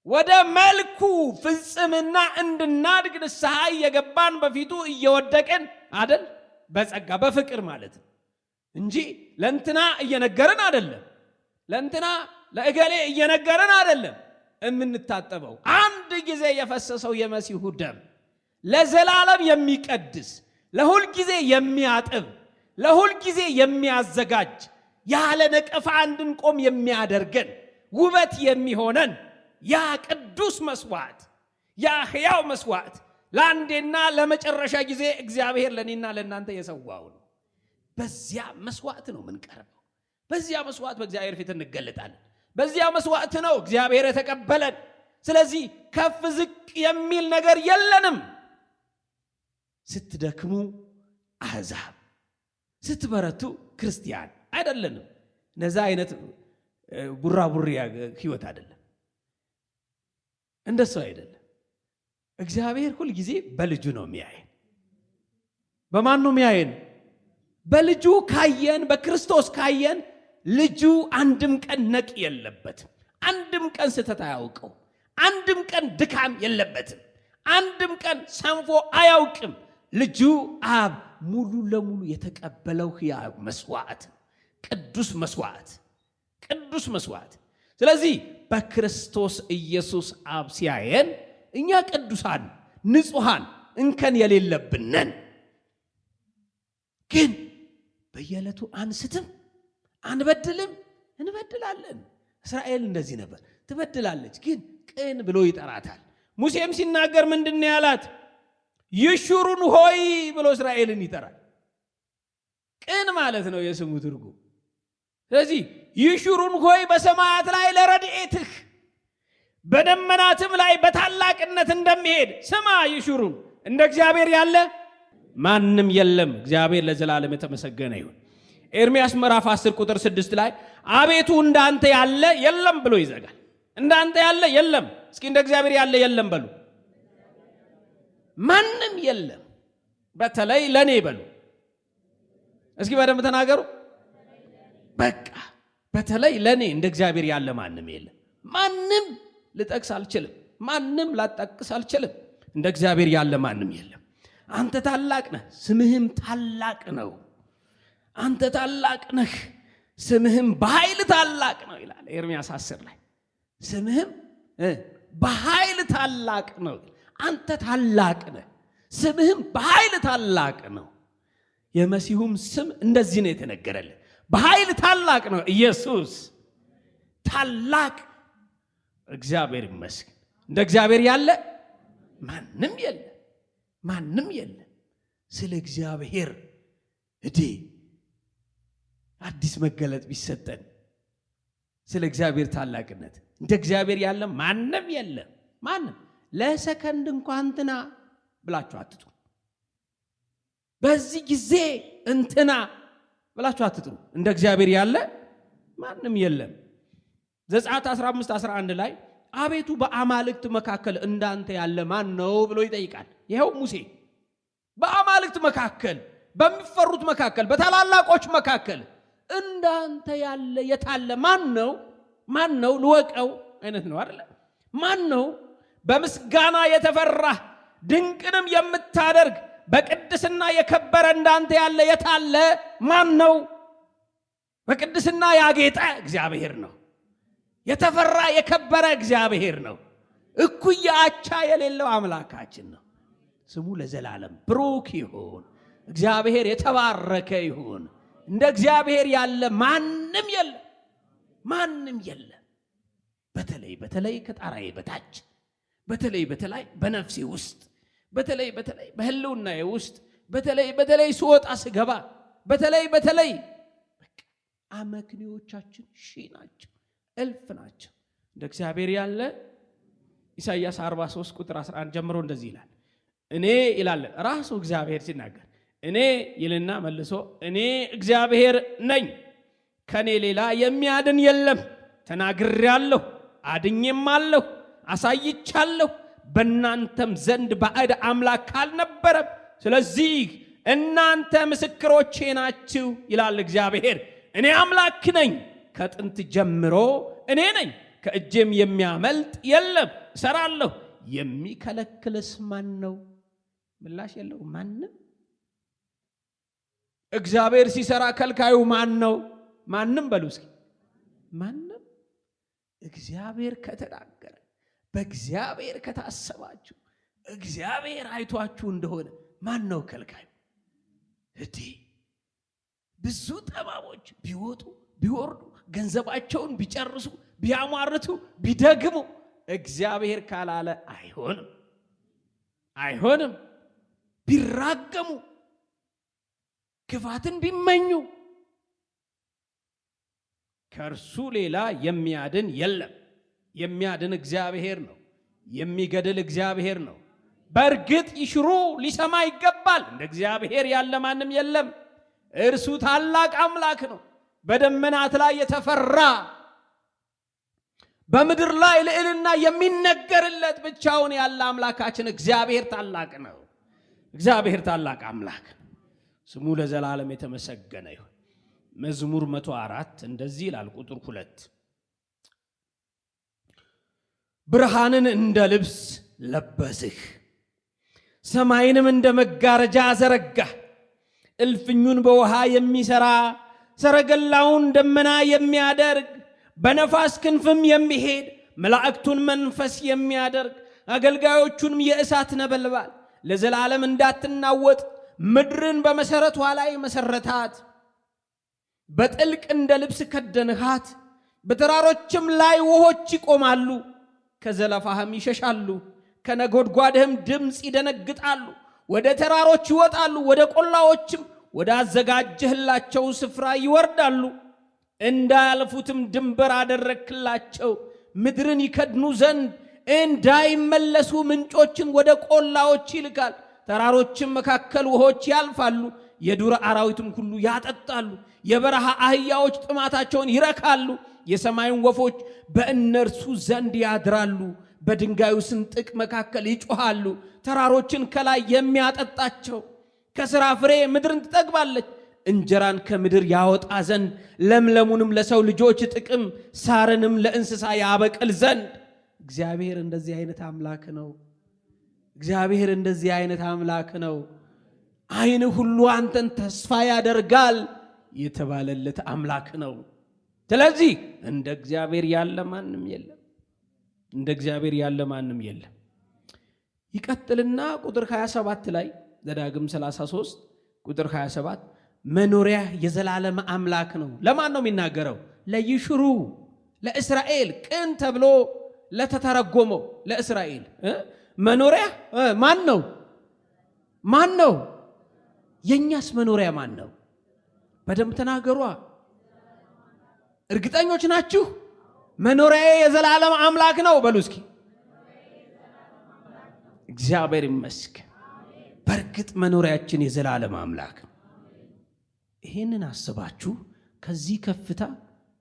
ወደ መልኩ ፍጽምና እንድናድግ ንስሐ እየገባን በፊቱ እየወደቅን አይደል? በጸጋ በፍቅር ማለት እንጂ ለእንትና እየነገርን አይደለም። ለእንትና ለእገሌ እየነገርን አይደለም። የምንታጠበው አንድ ጊዜ የፈሰሰው የመሲሁ ደም ለዘላለም የሚቀድስ ለሁል ጊዜ የሚያጥብ ለሁል ጊዜ የሚያዘጋጅ ያለ ነቀፋ እንድንቆም የሚያደርገን ውበት የሚሆነን ያ ቅዱስ መስዋዕት ያ ሕያው መስዋዕት ለአንዴና ለመጨረሻ ጊዜ እግዚአብሔር ለኔና ለእናንተ የሰዋው ነው። በዚያ መስዋዕት ነው የምንቀርበው። በዚያ መስዋዕት በእግዚአብሔር ፊት እንገለጣለን። በዚያ መስዋዕት ነው እግዚአብሔር የተቀበለን። ስለዚህ ከፍ ዝቅ የሚል ነገር የለንም። ስትደክሙ አሕዛብ፣ ስትበረቱ ክርስቲያን አይደለንም። ነዛ አይነት ቡራቡሪ ህይወት አይደለም። እንደሱ አይደለም። እግዚአብሔር ሁል ጊዜ በልጁ ነው የሚያየን። በማን ነው የሚያየን? በልጁ ካየን፣ በክርስቶስ ካየን ልጁ አንድም ቀን ነቅ የለበትም። አንድም ቀን ስተት አያውቀው። አንድም ቀን ድካም የለበትም። አንድም ቀን ሰንፎ አያውቅም። ልጁ አብ ሙሉ ለሙሉ የተቀበለው ሕያው መስዋዕት፣ ቅዱስ መስዋዕት፣ ቅዱስ መስዋዕት። ስለዚህ በክርስቶስ ኢየሱስ አብ ሲያየን እኛ ቅዱሳን፣ ንጹሃን፣ እንከን የሌለብን ነን። ግን በየዕለቱ አንስትም፣ አንበድልም፣ እንበድላለን። እስራኤል እንደዚህ ነበር። ትበድላለች፣ ግን ቅን ብሎ ይጠራታል። ሙሴም ሲናገር ምንድን ነው ያላት? ይሹሩን ሆይ ብሎ እስራኤልን ይጠራል። ቅን ማለት ነው የስሙ ትርጉም። ስለዚህ ይሹሩን ሆይ በሰማያት ላይ ለረድኤትህ በደመናትም ላይ በታላቅነት እንደሚሄድ ስማ። ይሹሩን እንደ እግዚአብሔር ያለ ማንም የለም። እግዚአብሔር ለዘላለም የተመሰገነ ይሁን። ኤርምያስ ምዕራፍ 10 ቁጥር 6 ላይ አቤቱ እንዳንተ ያለ የለም ብሎ ይዘጋል። እንዳንተ ያለ የለም። እስኪ እንደ እግዚአብሔር ያለ የለም በሉ። ማንም የለም። በተለይ ለኔ በሉ። እስኪ በደንብ ተናገሩ። በቃ በተለይ ለኔ እንደ እግዚአብሔር ያለ ማንም የለም። ማንም ልጠቅስ አልችልም። ማንም ላጠቅስ አልችልም። እንደ እግዚአብሔር ያለ ማንም የለም። አንተ ታላቅ ነህ፣ ስምህም ታላቅ ነው። አንተ ታላቅ ነህ፣ ስምህም በኃይል ታላቅ ነው ይላል ኤርምያስ 10 ላይ። ስምህም በኃይል ታላቅ ነው። አንተ ታላቅ ነህ፣ ስምህም በኃይል ታላቅ ነው። የመሲሁም ስም እንደዚህ ነው የተነገረልን። በኃይል ታላቅ ነው ኢየሱስ ታላቅ። እግዚአብሔር ይመስገን። እንደ እግዚአብሔር ያለ ማንም የለም። ማንም የለም። ስለ እግዚአብሔር አዲስ መገለጥ ቢሰጠን ስለ እግዚአብሔር ታላቅነት እንደ እግዚአብሔር ያለ ማንም የለም። ማንም ለሰከንድ እንኳን እንትና ብላችሁ አትጥሩ። በዚህ ጊዜ እንትና ብላችሁ አትጥሩ። እንደ እግዚአብሔር ያለ ማንም የለም። ዘጸአት 15:11 ላይ አቤቱ በአማልክት መካከል እንዳንተ ያለ ማን ነው ብሎ ይጠይቃል። ይሄው ሙሴ በአማልክት መካከል፣ በሚፈሩት መካከል፣ በታላላቆች መካከል እንዳንተ ያለ የታለ ማን ነው? ማን ነው ልወቀው አይነት ነው አይደል? ማን ነው በምስጋና የተፈራ ድንቅንም የምታደርግ በቅድስና የከበረ እንዳንተ ያለ የታለ ማን ነው? በቅድስና ያጌጠ እግዚአብሔር ነው። የተፈራ የከበረ እግዚአብሔር ነው። እኩያ አቻ የሌለው አምላካችን ነው። ስሙ ለዘላለም ብሩክ ይሁን። እግዚአብሔር የተባረከ ይሁን። እንደ እግዚአብሔር ያለ ማንም የለም። ማንም የለም። በተለይ ከጣራዬ በታች፣ በተለይ በነፍሴ ውስጥ፣ በተለይ በህልውናዬ ውስጥ፣ በተለይ ስወጣ ስገባ፣ በተለይ አመክንዮቻችን ሺህ ናቸው፣ እልፍ ናቸው። እንደ እግዚአብሔር ያለ ኢሳይያስ 43:11 ጀምሮ እንደዚህ ይላል። እኔ ይላል ራሱ እግዚአብሔር ሲናገር፣ እኔ ይልና መልሶ እኔ እግዚአብሔር ነኝ፣ ከኔ ሌላ የሚያድን የለም። ተናግሬአለሁ፣ አድኜማለሁ፣ አሳይቻለሁ። በእናንተም ዘንድ ባዕድ አምላክ አልነበረም። ስለዚህ እናንተ ምስክሮቼ ናችሁ ይላል እግዚአብሔር። እኔ አምላክ ነኝ፣ ከጥንት ጀምሮ እኔ ነኝ፣ ከእጄም የሚያመልጥ የለም። እሰራለሁ፣ የሚከለክልስ ማን ነው? ምላሽ የለው ማንም። እግዚአብሔር ሲሰራ ከልካዩ ማን ነው? ማንም በሉ እስኪ ማንም። እግዚአብሔር ከተናገረ፣ በእግዚአብሔር ከታሰባችሁ፣ እግዚአብሔር አይቷችሁ እንደሆነ ማን ነው ከልካዩ? ብዙ ጠባቦች ቢወጡ ቢወርዱ፣ ገንዘባቸውን ቢጨርሱ፣ ቢያሟርቱ፣ ቢደግሙ እግዚአብሔር ካላለ አይሆንም፣ አይሆንም። ቢራገሙ፣ ክፋትን ቢመኙ ከእርሱ ሌላ የሚያድን የለም። የሚያድን እግዚአብሔር ነው። የሚገድል እግዚአብሔር ነው። በእርግጥ ይሽሩ ሊሰማ ይገባል። እንደ እግዚአብሔር ያለ ማንም የለም። እርሱ ታላቅ አምላክ ነው። በደመናት ላይ የተፈራ፣ በምድር ላይ ልዕልና የሚነገርለት ብቻውን ያለ አምላካችን እግዚአብሔር ታላቅ ነው። እግዚአብሔር ታላቅ አምላክ ነው። ስሙ ለዘላለም የተመሰገነ ይሁን። መዝሙር 104 እንደዚህ ይላል ቁጥር 2 ብርሃንን እንደ ልብስ ለበስህ፣ ሰማይንም እንደ መጋረጃ ዘረጋህ። እልፍኙን በውሃ የሚሰራ፣ ሰረገላውን ደመና የሚያደርግ፣ በነፋስ ክንፍም የሚሄድ፣ መላእክቱን መንፈስ የሚያደርግ፣ አገልጋዮቹንም የእሳት ነበልባል፣ ለዘላለም እንዳትናወጥ ምድርን በመሰረቷ ላይ መሰረታት። በጥልቅ እንደ ልብስ ከደንሃት፣ በተራሮችም ላይ ውሆች ይቆማሉ። ከዘለፋህም ይሸሻሉ፣ ከነጎድጓድህም ድምፅ ይደነግጣሉ። ወደ ተራሮች ይወጣሉ፣ ወደ ቆላዎችም ወደ አዘጋጀህላቸው ስፍራ ይወርዳሉ። እንዳያልፉትም ድንበር አደረክላቸው። ምድርን ይከድኑ ዘንድ እንዳይመለሱ ምንጮችን ወደ ቆላዎች ይልካል። ተራሮችም መካከል ውሆች ያልፋሉ፣ የዱር አራዊትም ሁሉ ያጠጣሉ። የበረሃ አህያዎች ጥማታቸውን ይረካሉ። የሰማዩን ወፎች በእነርሱ ዘንድ ያድራሉ። በድንጋዩ ስንጥቅ መካከል ይጮሃሉ። ተራሮችን ከላይ የሚያጠጣቸው ከሥራ ፍሬ ምድርን ትጠግባለች። እንጀራን ከምድር ያወጣ ዘንድ ለምለሙንም ለሰው ልጆች ጥቅም ሳርንም ለእንስሳ ያበቅል ዘንድ። እግዚአብሔር እንደዚህ አይነት አምላክ ነው። እግዚአብሔር እንደዚህ አይነት አምላክ ነው። ዓይን ሁሉ አንተን ተስፋ ያደርጋል የተባለለት አምላክ ነው። ስለዚህ እንደ እግዚአብሔር ያለ ማንም የለም። እንደ እግዚአብሔር ያለ ማንም የለም። ይቀጥልና ቁጥር 27 ላይ ዘዳግም 33 ቁጥር 27 መኖሪያ የዘላለም አምላክ ነው። ለማን ነው የሚናገረው? ለይሽሩ ለእስራኤል ቅን ተብሎ ለተተረጎመው ለእስራኤል መኖሪያ ማን ነው? ማን ነው? የኛስ መኖሪያ ማን ነው? በደንብ ተናገሯ። እርግጠኞች ናችሁ? መኖሪያ የዘላለም አምላክ ነው በሉ እስኪ። እግዚአብሔር ይመስገን። በእርግጥ መኖሪያችን የዘላለም አምላክ ነው። ይሄንን አስባችሁ ከዚህ ከፍታ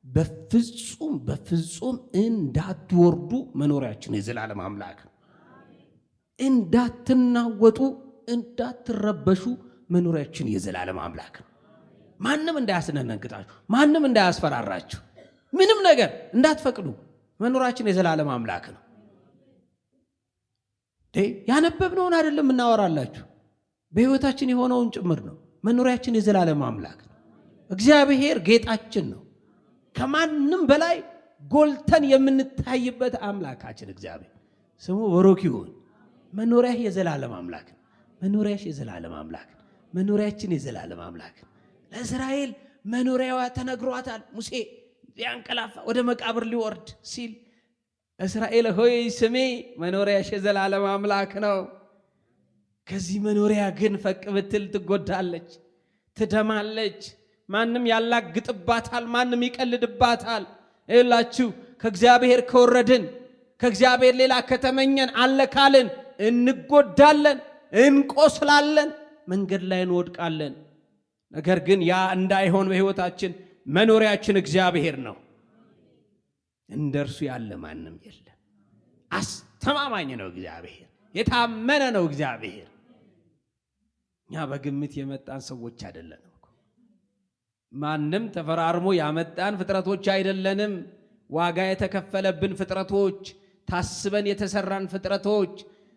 በፍጹም እንዳትወርዱ። መኖሪያችን የዘላለም አምላክ ነው። እንዳትናወጡ፣ እንዳትረበሹ። መኖሪያችን የዘላለም አምላክ ነው። ማንም እንዳያስነነግጣችሁ፣ ማንም እንዳያስፈራራችሁ፣ ምንም ነገር እንዳትፈቅዱ። መኖሪያችን የዘላለም አምላክ ነው። ያነበብነውን አይደለም እናወራላችሁ፣ በሕይወታችን የሆነውን ጭምር ነው። መኖሪያችን የዘላለም አምላክ ነው። እግዚአብሔር ጌጣችን ነው። ከማንም በላይ ጎልተን የምንታይበት አምላካችን እግዚአብሔር ስሙ በሮክ ይሁን። መኖሪያህ የዘላለም አምላክ ነው። መኖሪያሽ የዘላለም አምላክ ነው። መኖሪያችን የዘላለም አምላክ ነው። ለእስራኤል መኖሪያዋ ተነግሯታል። ሙሴ ሊያንቀላፋ ወደ መቃብር ሊወርድ ሲል እስራኤል ሆይ ስሜ መኖሪያሽ የዘላለም አምላክ ነው። ከዚህ መኖሪያ ግን ፈቅ ብትል ትጎዳለች፣ ትደማለች። ማንም ያላግጥባታል፣ ማንም ይቀልድባታል። ይላችሁ ከእግዚአብሔር ከወረድን፣ ከእግዚአብሔር ሌላ ከተመኘን አለካልን፣ እንጎዳለን፣ እንቆስላለን፣ መንገድ ላይ እንወድቃለን። ነገር ግን ያ እንዳይሆን በሕይወታችን መኖሪያችን እግዚአብሔር ነው። እንደርሱ ያለ ማንም የለም። አስተማማኝ ነው እግዚአብሔር፣ የታመነ ነው እግዚአብሔር። እኛ በግምት የመጣን ሰዎች አይደለንም። ማንም ተፈራርሞ ያመጣን ፍጥረቶች አይደለንም። ዋጋ የተከፈለብን ፍጥረቶች፣ ታስበን የተሰራን ፍጥረቶች፣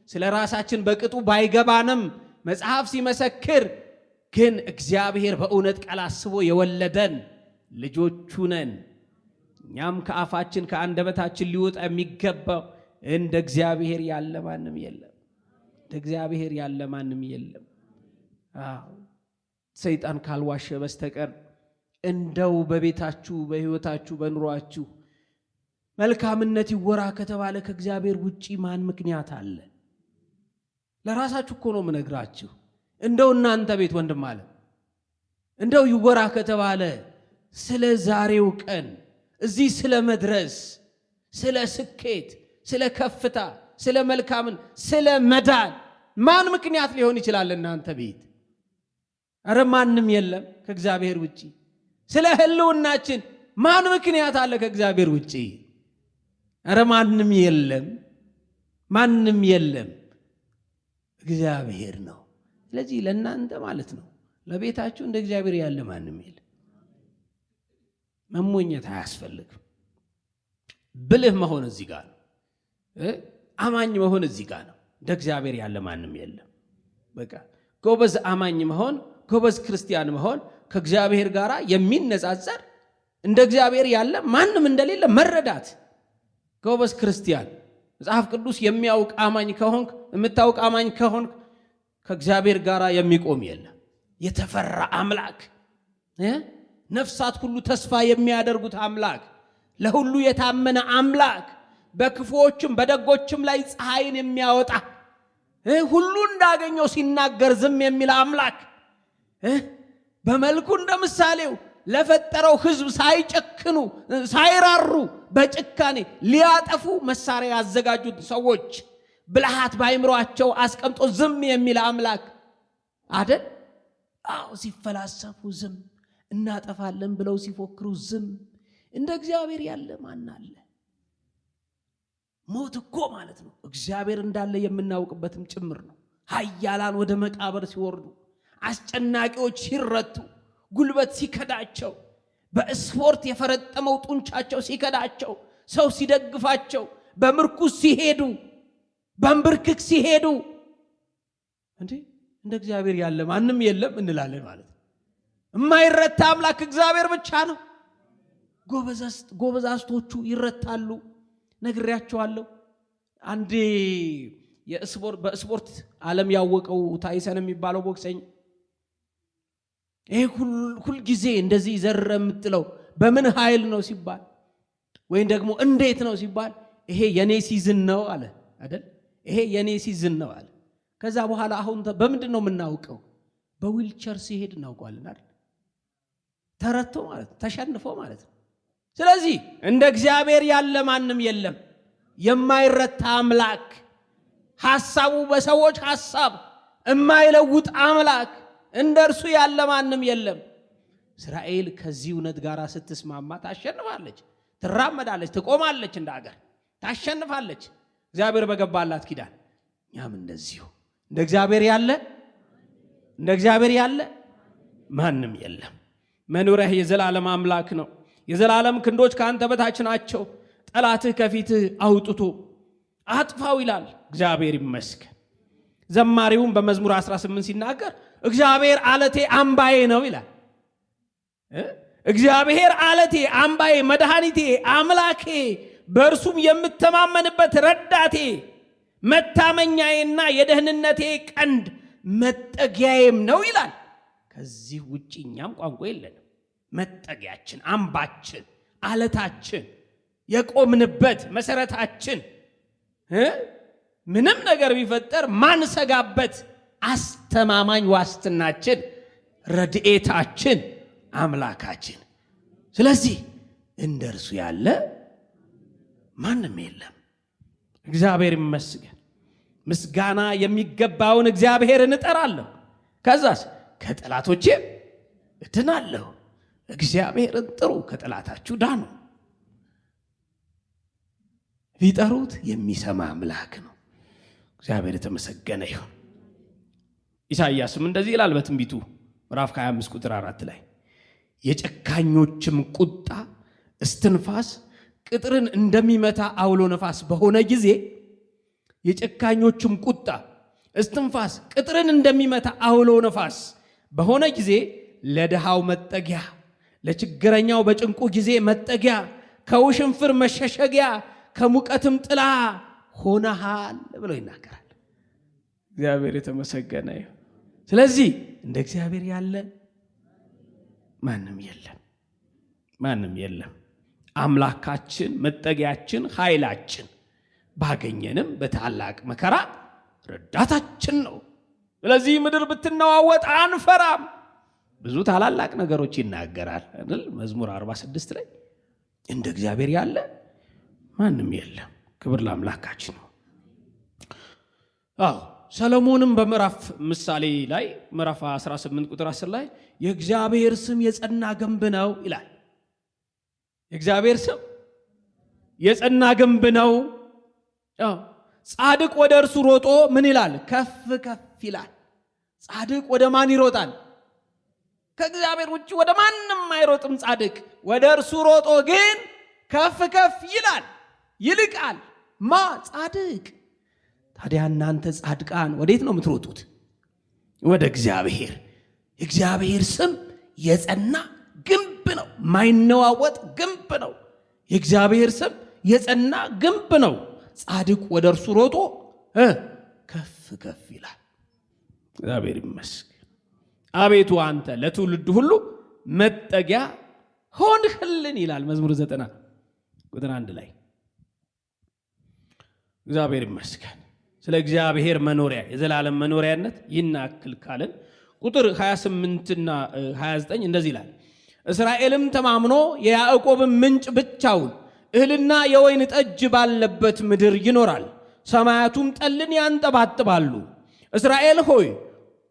ስለ ራሳችን በቅጡ ባይገባንም መጽሐፍ ሲመሰክር ግን እግዚአብሔር በእውነት ቃል አስቦ የወለደን ልጆቹ ነን። እኛም ከአፋችን ከአንደበታችን ሊወጣ የሚገባው እንደ እግዚአብሔር ያለ ማንም የለም። እንደ እግዚአብሔር ያለ ማንም የለም። ሰይጣን ካልዋሸ በስተቀር እንደው በቤታችሁ፣ በሕይወታችሁ፣ በኑሯችሁ መልካምነት ይወራ ከተባለ ከእግዚአብሔር ውጪ ማን ምክንያት አለ? ለራሳችሁ እኮ ነው የምነግራችሁ። እንደው እናንተ ቤት ወንድም አለ እንደው ይወራ ከተባለ ስለ ዛሬው ቀን እዚህ ስለ መድረስ፣ ስለ ስኬት፣ ስለ ከፍታ፣ ስለ መልካምን፣ ስለ መዳን ማን ምክንያት ሊሆን ይችላል? እናንተ ቤት አረ ማንም የለም ከእግዚአብሔር ውጪ። ስለ ህልውናችን ማን ምክንያት አለ ከእግዚአብሔር ውጪ? አረ ማንም የለም፣ ማንም የለም፣ እግዚአብሔር ነው። ስለዚህ ለእናንተ ማለት ነው ለቤታችሁ እንደ እግዚአብሔር ያለ ማንም የለም። መሞኘት አያስፈልግም። ብልህ መሆን እዚህ ጋር ነው። አማኝ መሆን እዚህ ጋር ነው። እንደ እግዚአብሔር ያለ ማንም የለም። በቃ ጎበዝ አማኝ መሆን፣ ጎበዝ ክርስቲያን መሆን፣ ከእግዚአብሔር ጋር የሚነጻጸር እንደ እግዚአብሔር ያለ ማንም እንደሌለ መረዳት። ጎበዝ ክርስቲያን መጽሐፍ ቅዱስ የሚያውቅ አማኝ ከሆንክ፣ የምታውቅ አማኝ ከሆንክ ከእግዚአብሔር ጋር የሚቆም የለም። የተፈራ አምላክ፣ ነፍሳት ሁሉ ተስፋ የሚያደርጉት አምላክ፣ ለሁሉ የታመነ አምላክ፣ በክፉዎችም በደጎችም ላይ ፀሐይን የሚያወጣ ሁሉ እንዳገኘው ሲናገር ዝም የሚል አምላክ፣ በመልኩ እንደ ምሳሌው ለፈጠረው ሕዝብ ሳይጨክኑ ሳይራሩ በጭካኔ ሊያጠፉ መሳሪያ ያዘጋጁት ሰዎች ብልሃት ባይምሯቸው አስቀምጦ ዝም የሚል አምላክ አይደል? አዎ ሲፈላሰፉ ዝም፣ እናጠፋለን ብለው ሲፎክሩ ዝም። እንደ እግዚአብሔር ያለ ማን አለ? ሞት እኮ ማለት ነው እግዚአብሔር እንዳለ የምናውቅበትም ጭምር ነው። ኃያላን ወደ መቃብር ሲወርዱ፣ አስጨናቂዎች ሲረቱ፣ ጉልበት ሲከዳቸው፣ በስፖርት የፈረጠመው ጡንቻቸው ሲከዳቸው፣ ሰው ሲደግፋቸው፣ በምርኩስ ሲሄዱ፣ በእንብርክክ ሲሄዱ እንደ እግዚአብሔር ያለ ማንም የለም እንላለን ማለት ነው። የማይረታ አምላክ እግዚአብሔር ብቻ ነው። ጎበዛዝቶቹ ይረታሉ። ነግሬያቸዋለሁ። አንዴ በስፖርት ዓለም ያወቀው ታይሰን የሚባለው ቦክሰኛ ይሄ ሁል ጊዜ እንደዚህ ዘረ የምትለው በምን ኃይል ነው ሲባል ወይም ደግሞ እንዴት ነው ሲባል ይሄ የኔ ሲዝን ነው አለ አይደል? ይሄ የኔ ሲዝን ነው አለ። ከዛ በኋላ አሁን በምንድን ነው የምናውቀው? በዊልቸር ሲሄድ እናውቀዋለን አይደል? ተረቶ ማለት ተሸንፎ ማለት ነው። ስለዚህ እንደ እግዚአብሔር ያለ ማንም የለም። የማይረታ አምላክ፣ ሐሳቡ በሰዎች ሐሳብ የማይለውጥ አምላክ፣ እንደርሱ ያለ ማንም የለም። እስራኤል ከዚህ እውነት ጋር ስትስማማ ታሸንፋለች፣ ትራመዳለች፣ ትቆማለች፣ እንደ ሀገር ታሸንፋለች። እግዚአብሔር በገባላት ኪዳን እኛም እንደዚሁ እንደ እግዚአብሔር ያለ ማንም የለም። መኖሪያህ የዘላለም አምላክ ነው። የዘላለም ክንዶች ከአንተ በታች ናቸው። ጠላትህ ከፊትህ አውጥቶ አጥፋው ይላል። እግዚአብሔር ይመስገን። ዘማሪውም በመዝሙር 18 ሲናገር እግዚአብሔር አለቴ አምባዬ ነው ይላል። እግዚአብሔር አለቴ አምባዬ፣ መድኃኒቴ፣ አምላኬ፣ በእርሱም የምተማመንበት ረዳቴ፣ መታመኛዬና የደህንነቴ ቀንድ መጠጊያዬም ነው ይላል። ከዚህ ውጭ እኛም ቋንቋ የለንም። መጠጊያችን፣ አምባችን፣ አለታችን፣ የቆምንበት መሰረታችን፣ ምንም ነገር ቢፈጠር ማንሰጋበት አስተማማኝ ዋስትናችን፣ ረድኤታችን፣ አምላካችን። ስለዚህ እንደርሱ ያለ ማንም የለም። እግዚአብሔር ይመስገን። ምስጋና የሚገባውን እግዚአብሔርን እጠራለሁ። ከዛስ ከጠላቶቼ እድናለሁ። እግዚአብሔርን ጥሩ፣ ከጠላታችሁ ዳኑ። ቢጠሩት የሚሰማ አምላክ ነው። እግዚአብሔር የተመሰገነ ይሁን። ኢሳይያስም እንደዚህ ይላል በትንቢቱ ምዕራፍ 25 ቁጥር 4 ላይ የጨካኞችም ቁጣ እስትንፋስ ቅጥርን እንደሚመታ አውሎ ነፋስ በሆነ ጊዜ፣ የጨካኞችም ቁጣ እስትንፋስ ቅጥርን እንደሚመታ አውሎ ነፋስ በሆነ ጊዜ ለድሃው መጠጊያ፣ ለችግረኛው በጭንቁ ጊዜ መጠጊያ፣ ከውሽንፍር መሸሸጊያ፣ ከሙቀትም ጥላ ሆነሃል ብሎ ይናገራል። እግዚአብሔር የተመሰገነ ይሁን። ስለዚህ እንደ እግዚአብሔር ያለ ማንም የለም። አምላካችን፣ መጠጊያችን፣ ኃይላችን፣ ባገኘንም በታላቅ መከራ ረዳታችን ነው። ስለዚህ ምድር ብትነዋወጥ አንፈራም። ብዙ ታላላቅ ነገሮች ይናገራል አይደል? መዝሙር 46 ላይ እንደ እግዚአብሔር ያለ ማንም የለም። ክብር ለአምላካችን ነው። ሰሎሞንም በምዕራፍ ምሳሌ ላይ ምዕራፍ 18 ቁጥር 10 ላይ የእግዚአብሔር ስም የጸና ግንብ ነው ይላል። የእግዚአብሔር ስም የጸና ግንብ ነው። ጻድቅ ወደ እርሱ ሮጦ ምን ይላል? ከፍ ከፍ ይላል። ጻድቅ ወደ ማን ይሮጣል? ከእግዚአብሔር ውጭ ወደ ማንም አይሮጥም። ጻድቅ ወደ እርሱ ሮጦ ግን ከፍ ከፍ ይላል፣ ይልቃል። ጻድቅ። ታዲያ እናንተ ጻድቃን ወዴት ነው የምትሮጡት? ወደ እግዚአብሔር። የእግዚአብሔር ስም የጸና ግንብ ነው፣ ማይነዋወጥ ግንብ ነው። የእግዚአብሔር ስም የጸና ግንብ ነው። ጻድቅ ወደ እርሱ ሮጦ ከፍ ከፍ ይላል። እግዚአብሔር ይመስገን። አቤቱ አንተ ለትውልድ ሁሉ መጠጊያ ሆንህልን ይላል መዝሙር 90 ቁጥር 1 ላይ። እግዚአብሔር ይመስገን። ስለ እግዚአብሔር መኖሪያ የዘላለም መኖሪያነት ይናክል ካልን ቁጥር 28 እና 29 እንደዚህ ይላል። እስራኤልም ተማምኖ የያዕቆብም ምንጭ ብቻውን እህልና የወይን ጠጅ ባለበት ምድር ይኖራል። ሰማያቱም ጠልን ያንጠባጥባሉ። እስራኤል ሆይ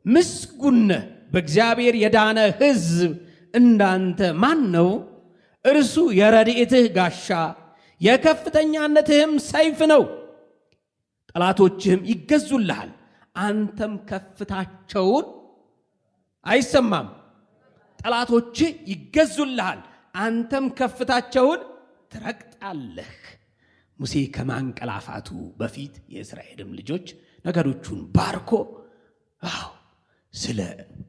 ምስጉን ነህ፣ በእግዚአብሔር የዳነ ሕዝብ እንዳንተ ማን ነው? እርሱ የረድኤትህ ጋሻ የከፍተኛነትህም ሰይፍ ነው። ጠላቶችህም ይገዙልሃል፣ አንተም ከፍታቸውን አይሰማም። ጠላቶችህ ይገዙልሃል፣ አንተም ከፍታቸውን ትረግጣለህ። ሙሴ ከማንቀላፋቱ በፊት የእስራኤልም ልጆች ነገዶቹን ባርኮ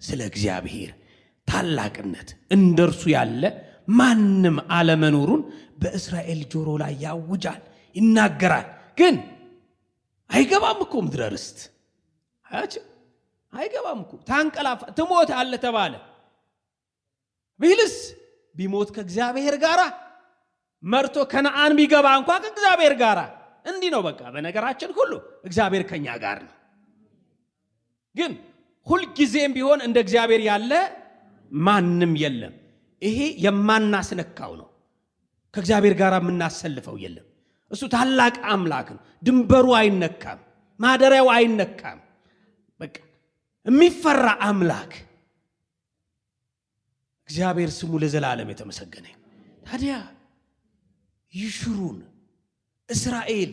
ስለ እግዚአብሔር ታላቅነት እንደርሱ ያለ ማንም አለመኖሩን በእስራኤል ጆሮ ላይ ያውጃል፣ ይናገራል። ግን አይገባም እኮ ምድረ ርስት አይገባም እኮ። ታንቀላፋ ትሞት አለ ተባለ ቢልስ ቢሞት ከእግዚአብሔር ጋር መርቶ ከነዓን ቢገባ እንኳ ከእግዚአብሔር ጋር እንዲህ ነው። በቃ በነገራችን ሁሉ እግዚአብሔር ከኛ ጋር ነው። ግን ሁልጊዜም ቢሆን እንደ እግዚአብሔር ያለ ማንም የለም። ይሄ የማናስነካው ነው። ከእግዚአብሔር ጋር የምናሰልፈው የለም። እሱ ታላቅ አምላክ ነው። ድንበሩ አይነካም፣ ማደሪያው አይነካም። በቃ የሚፈራ አምላክ እግዚአብሔር ስሙ ለዘላለም የተመሰገነ። ታዲያ ይሽሩን እስራኤል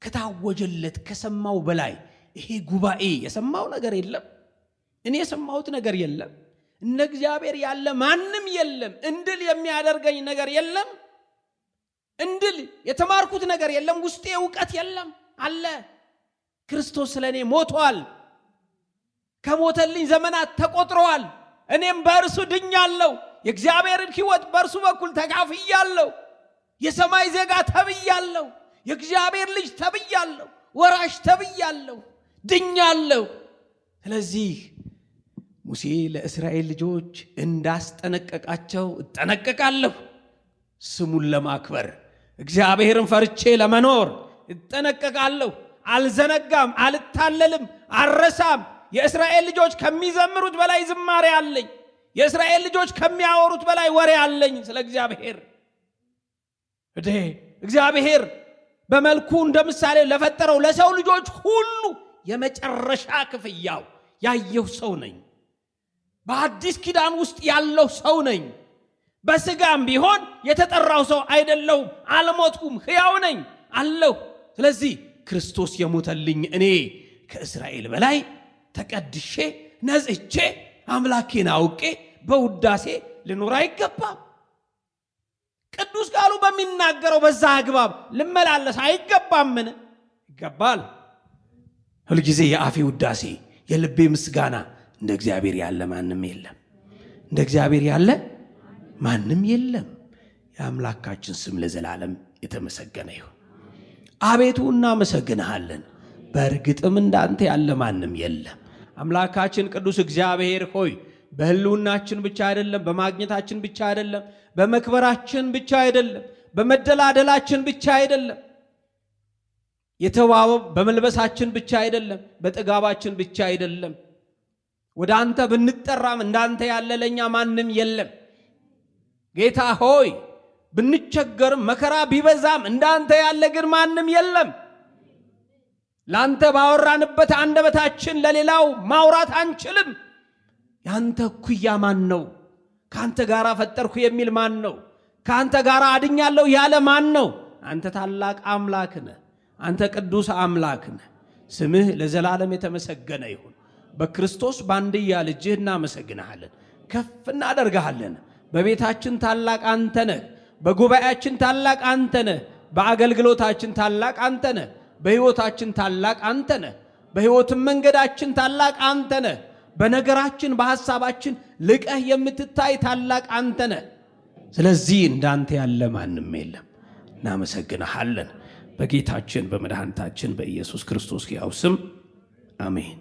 ከታወጀለት ከሰማው በላይ ይሄ ጉባኤ የሰማው ነገር የለም። እኔ የሰማሁት ነገር የለም። እነ እግዚአብሔር ያለ ማንም የለም። እንድል የሚያደርገኝ ነገር የለም። እንድል የተማርኩት ነገር የለም። ውስጤ ዕውቀት የለም አለ። ክርስቶስ ስለኔ ሞቷል። ከሞተልኝ ዘመናት ተቆጥረዋል። እኔም በእርሱ ድኛለሁ። የእግዚአብሔርን ሕይወት በእርሱ በኩል ተካፍያለሁ። የሰማይ ዜጋ ተብያለሁ። የእግዚአብሔር ልጅ ተብያለሁ። ወራሽ ተብያለሁ። ድኛለሁ። ስለዚህ ሙሴ ለእስራኤል ልጆች እንዳስጠነቀቃቸው እጠነቀቃለሁ። ስሙን ለማክበር እግዚአብሔርን ፈርቼ ለመኖር እጠነቀቃለሁ። አልዘነጋም፣ አልታለልም፣ አልረሳም። የእስራኤል ልጆች ከሚዘምሩት በላይ ዝማሬ አለኝ። የእስራኤል ልጆች ከሚያወሩት በላይ ወሬ አለኝ ስለ እግዚአብሔር። እግዚአብሔር በመልኩ እንደ ምሳሌ ለፈጠረው ለሰው ልጆች ሁሉ የመጨረሻ ክፍያው ያየው ሰው ነኝ። በአዲስ ኪዳን ውስጥ ያለው ሰው ነኝ። በስጋም ቢሆን የተጠራው ሰው አይደለሁም። አልሞትኩም፣ ሕያው ነኝ አለሁ። ስለዚህ ክርስቶስ የሞተልኝ እኔ ከእስራኤል በላይ ተቀድሼ ነጽቼ አምላኬን አውቄ በውዳሴ ልኖር አይገባም። ቅዱስ ቃሉ በሚናገረው በዛ አግባብ ልመላለስ አይገባምን? ይገባል። ሁልጊዜ የአፌ ውዳሴ የልቤ ምስጋና እንደ እግዚአብሔር ያለ ማንም የለም። እንደ እግዚአብሔር ያለ ማንም የለም። የአምላካችን ስም ለዘላለም የተመሰገነ ይሁን። አቤቱ እናመሰግንሃለን። በእርግጥም እንዳንተ ያለ ማንም የለም። አምላካችን ቅዱስ እግዚአብሔር ሆይ በህልውናችን ብቻ አይደለም፣ በማግኘታችን ብቻ አይደለም፣ በመክበራችን ብቻ አይደለም፣ በመደላደላችን ብቻ አይደለም፣ የተዋበው በመልበሳችን ብቻ አይደለም፣ በጥጋባችን ብቻ አይደለም። ወደ አንተ ብንጠራም እንዳንተ ያለ ለኛ ማንም የለም። ጌታ ሆይ ብንቸገርም መከራ ቢበዛም እንዳንተ ያለ ግን ማንም የለም። ላንተ ባወራንበት አንደበታችን ለሌላው ማውራት አንችልም። ያንተ እኩያ ማን ነው? ካንተ ጋር ፈጠርኩ የሚል ማን ነው? ካንተ ጋር አድኛለሁ ያለ ማን ነው? አንተ ታላቅ አምላክ ነህ። አንተ ቅዱስ አምላክ ነህ። ስምህ ለዘላለም የተመሰገነ ይሁን። በክርስቶስ ባንድያ ልጅህ እናመሰግንሃለን፣ ከፍ እናደርግሃለን። በቤታችን ታላቅ አንተ ነህ። በጉባኤያችን ታላቅ አንተ ነህ። በአገልግሎታችን ታላቅ አንተ ነህ። በሕይወታችን ታላቅ አንተ ነህ። በሕይወትም መንገዳችን ታላቅ አንተ ነህ። በነገራችን በሐሳባችን ልቀህ የምትታይ ታላቅ አንተ ነህ። ስለዚህ እንዳንተ ያለ ማንም የለም። እናመሰግንሃለን። በጌታችን በመድኃኒታችን በኢየሱስ ክርስቶስ ሕያው ስም አሜን።